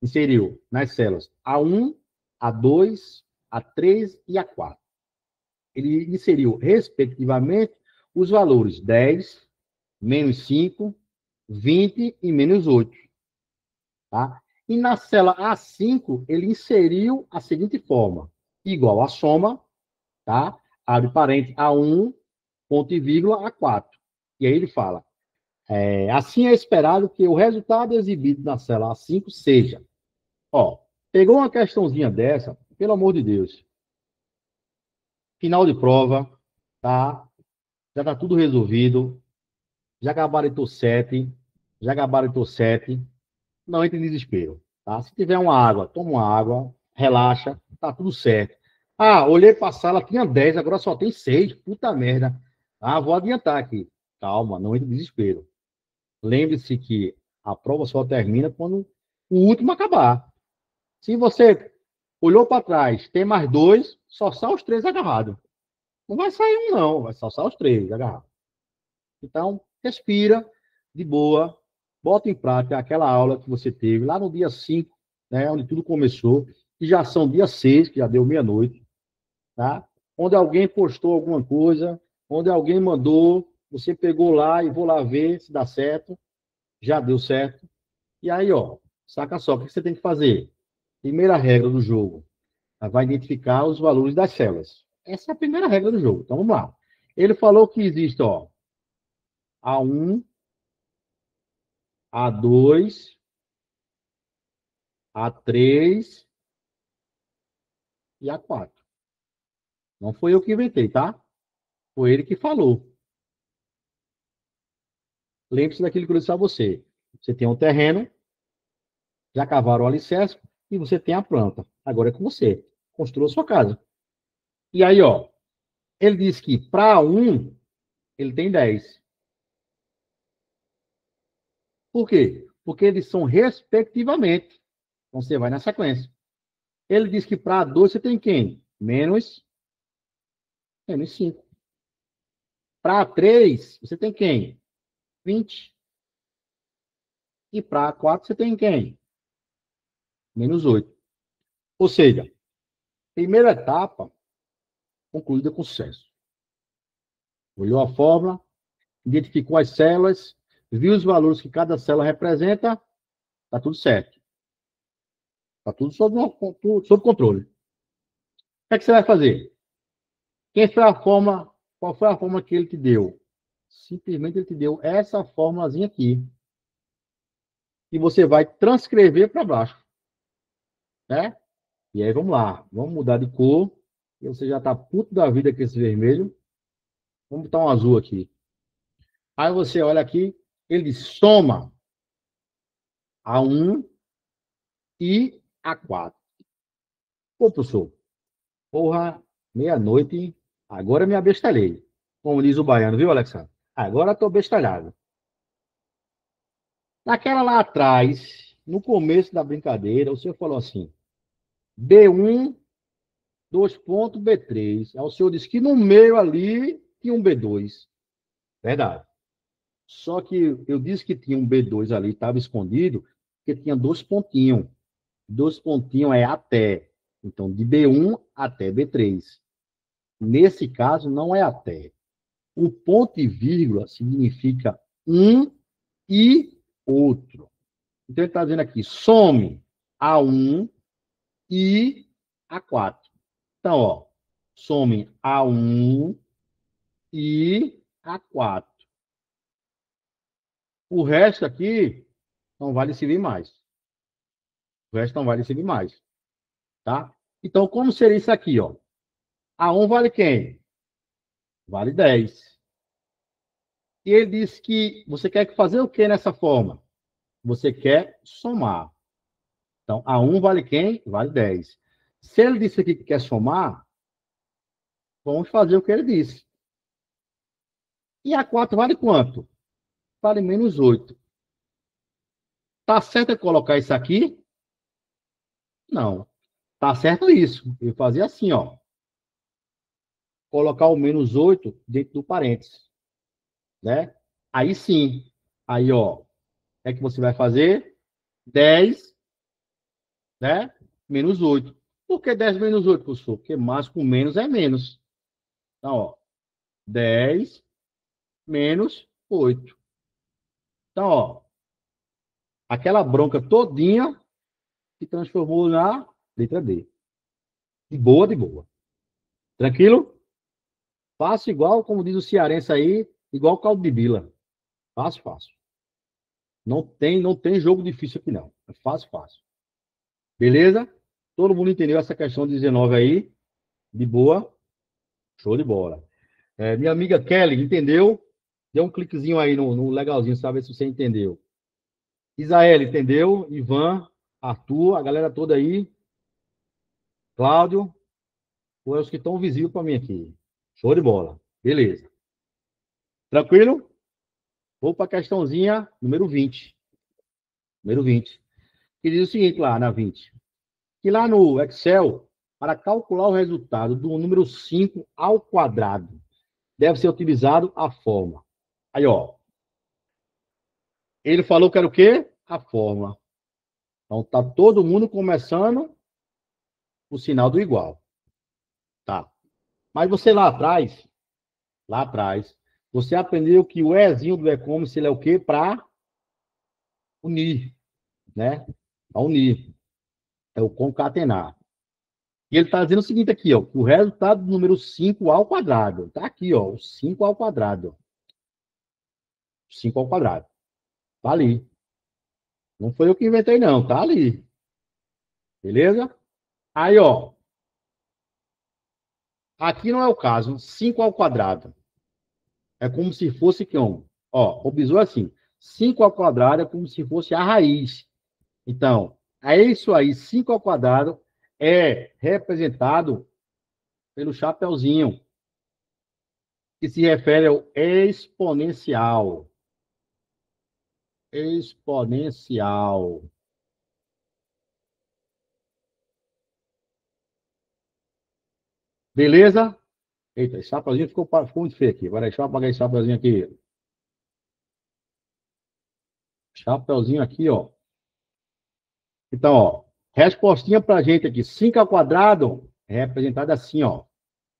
inseriu nas células A1, A2, A3 e A4. Ele inseriu, respectivamente, os valores 10, menos 5, 20 e menos 8. Tá? E na célula A5, ele inseriu a seguinte forma, igual a soma, tá? Abre parênteses, A1, ponto e vírgula, A4. E aí ele fala, assim é esperado que o resultado exibido na célula A5 seja, ó, pegou uma questãozinha dessa, pelo amor de Deus, final de prova, tá? Já tá tudo resolvido, já gabaritou 7, não entre em desespero, tá? Se tiver uma água, toma uma água, relaxa, tá tudo certo. Ah, olhei para a sala, tinha 10, agora só tem 6, puta merda. Ah, vou adiantar aqui. Calma, não entre em desespero. Lembre-se que a prova só termina quando o último acabar. Se você olhou para trás, tem mais 2, só sai os 3 agarrados. Não vai sair um, não, vai só sair os 3 agarrados. Então, respira, de boa, bota em prática aquela aula que você teve lá no dia 5, né, onde tudo começou, que já são dia 6, que já deu meia-noite, tá? Onde alguém postou alguma coisa, onde alguém mandou, você pegou lá e vou lá ver se dá certo, já deu certo. E aí, ó, saca só, o que você tem que fazer? Primeira regra do jogo, vai identificar os valores das células. Essa é a primeira regra do jogo. Então, vamos lá. Ele falou que existe, ó, A1, A2, A3 e A4. Não foi eu que inventei, tá? Foi ele que falou. Lembre-se daquilo que eu disse a você. Você tem um terreno, já cavaram o alicerce e você tem a planta. Agora é com você. Construa a sua casa. E aí, ó, Ele diz que para 1, ele tem 10. Por quê? Porque eles são respectivamente. Então, você vai na sequência. Ele diz que para 2 você tem quem? Menos 5. Para 3, você tem quem? 20. E para 4, você tem quem? Menos 8. Ou seja, primeira etapa concluída com sucesso. Olhou a fórmula, identificou as células, viu os valores que cada célula representa, está tudo certo. Está tudo sob controle. O que é que você vai fazer? Quem foi a fórmula? Qual foi a fórmula que ele te deu? Simplesmente ele te deu essa fórmulazinha aqui. E você vai transcrever para baixo. Né? E aí, vamos lá. Vamos mudar de cor. E você já está puto da vida com esse vermelho. Vamos botar um azul aqui. Aí você olha aqui, ele soma A1 e A4. Ô, professor, porra, meia-noite, agora me abestalhei. Como diz o baiano, viu, Alexandre? Agora estou bestalhado. Naquela lá atrás, no começo da brincadeira, o senhor falou assim, B1, 2 pontos, B3. Aí o senhor disse que no meio ali tinha um B2. Verdade. Só que eu disse que tinha um B2 ali, estava escondido, porque tinha 2 pontinhos. 2 pontinhos é até. Então, de B1 até B3. Nesse caso, não é até. O ponto e vírgula significa um e outro. Então, ele está dizendo aqui, some A1 e A4. Então, ó, some A1 e A4. O resto aqui não vai decidir mais. O resto não vai decidir mais. Tá? Então, como seria isso aqui, ó? A1 vale quem? Vale 10. E ele disse que você quer fazer o que nessa forma? Você quer somar. Então, A1 vale quem? Vale 10. Se ele disse aqui que quer somar, vamos fazer o que ele disse. E A4 vale quanto? Vale menos 8. Tá certo eu colocar isso aqui? Não. Tá certo isso. Eu fazia assim, ó. Colocar o menos 8 dentro do parênteses. Né? Aí sim. Aí, ó. O que é que você vai fazer? 10, né? Menos 8. Por que 10 menos 8, professor? Porque mais com menos é menos. Então, ó. 10 menos 8. Então, ó. Aquela bronca todinha se transformou na letra D. De boa, de boa. Tranquilo? Faço igual, como diz o cearense aí, igual caldo de bila. Fácil, fácil. Não tem jogo difícil aqui, não. É fácil, fácil. Beleza? Todo mundo entendeu essa questão de 19 aí? De boa? Show de bola. Minha amiga Kelly, entendeu? Dê um cliquezinho aí no legalzinho, sabe se você entendeu. Isael, entendeu? Ivan, Arthur, a galera toda aí. Cláudio, os que estão visíveis para mim aqui. Show de bola. Beleza. Tranquilo? Vou para a questãozinha número 20. Número 20. Que diz o seguinte lá na 20. Que lá no Excel, para calcular o resultado do número 5 ao quadrado, deve ser utilizado a forma. Aí, ó. Ele falou que era o quê? A forma. Então, tá todo mundo começando o sinal do igual. Tá. Mas você lá atrás, você aprendeu que o Ezinho do e-commerce, ele é o quê? Para unir, né? Para unir. É o concatenar. E ele está dizendo o seguinte aqui, ó, o resultado do número 5 ao quadrado. Está aqui, ó, o 5 ao quadrado. 5 ao quadrado. Está ali. Não foi eu que inventei, não. Está ali. Beleza? Aí, ó. Aqui não é o caso. 5 ao quadrado. É como se fosse que um. Ó, o bizu é assim. 5 ao quadrado é como se fosse a raiz. Então, é isso aí. 5 ao quadrado é representado pelo chapeuzinho. que se refere ao exponencial. Exponencial. Beleza? Eita, esse chapeuzinho ficou muito feio aqui. Agora deixa eu apagar esse chapeuzinho aqui. Chapeuzinho aqui, ó. Então, ó. Respostinha pra gente aqui. 5 ao quadrado é representado assim, ó.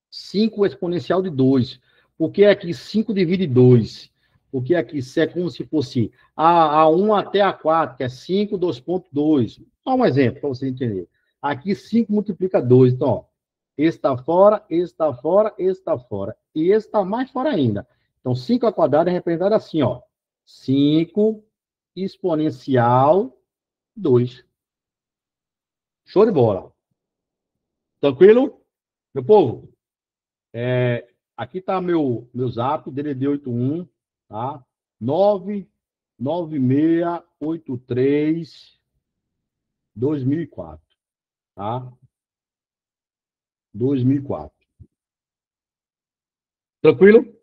5 exponencial de 2. Por que aqui 5 divide 2? Porque aqui é como se fosse A1 até A4, que é 5, 2,2. Só um exemplo para você entender. Aqui 5 multiplica 2. Então, ó, esse está fora, esse está fora, esse está fora. E esse está mais fora ainda. Então, 5 ao quadrado é representado assim, ó. 5 exponencial 2. Show de bola. Tranquilo? Meu povo? Aqui está meu zap, DDD 81, tá? 99683 2004, tá? 2004. Tranquilo?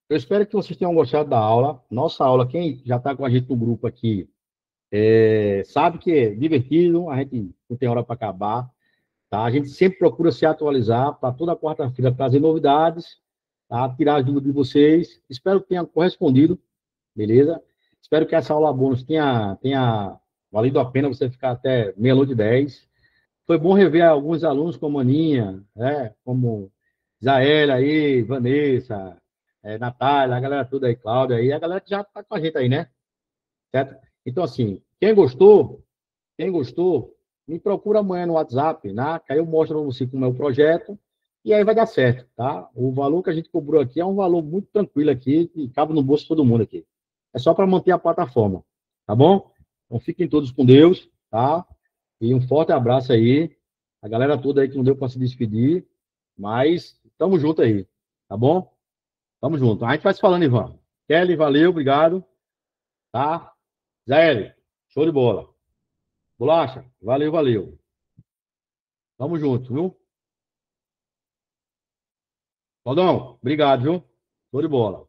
Eu espero que vocês tenham gostado da aula. Nossa aula, quem já está com a gente no grupo aqui, sabe que é divertido, a gente não tem hora para acabar, tá? A gente sempre procura se atualizar para toda quarta-feira trazer novidades, tá? Tirar as dúvidas de vocês. Espero que tenha correspondido. Beleza? Espero que essa aula bônus tenha valido a pena você ficar até meia-noite e 10. Foi bom rever alguns alunos como Aninha, né? Como Zaela aí, Vanessa, Natália, a galera toda aí, Cláudia aí, a galera que já está com a gente aí, né? Certo? Então, assim, quem gostou, me procura amanhã no WhatsApp, né? Que aí eu mostro para você como é o projeto e aí vai dar certo, tá? O valor que a gente cobrou aqui é um valor muito tranquilo aqui, que cabe no bolso de todo mundo aqui. É só para manter a plataforma, tá bom? Então fiquem todos com Deus, tá? E um forte abraço aí. A galera toda aí que não deu para se despedir, mas tamo junto aí, tá bom? Tamo junto. A gente vai se falando, Ivan. Kelly, valeu, obrigado, tá? Zé, show de bola. Bolacha, valeu, valeu. Tamo junto, viu? Claudão, obrigado, viu? Show de bola.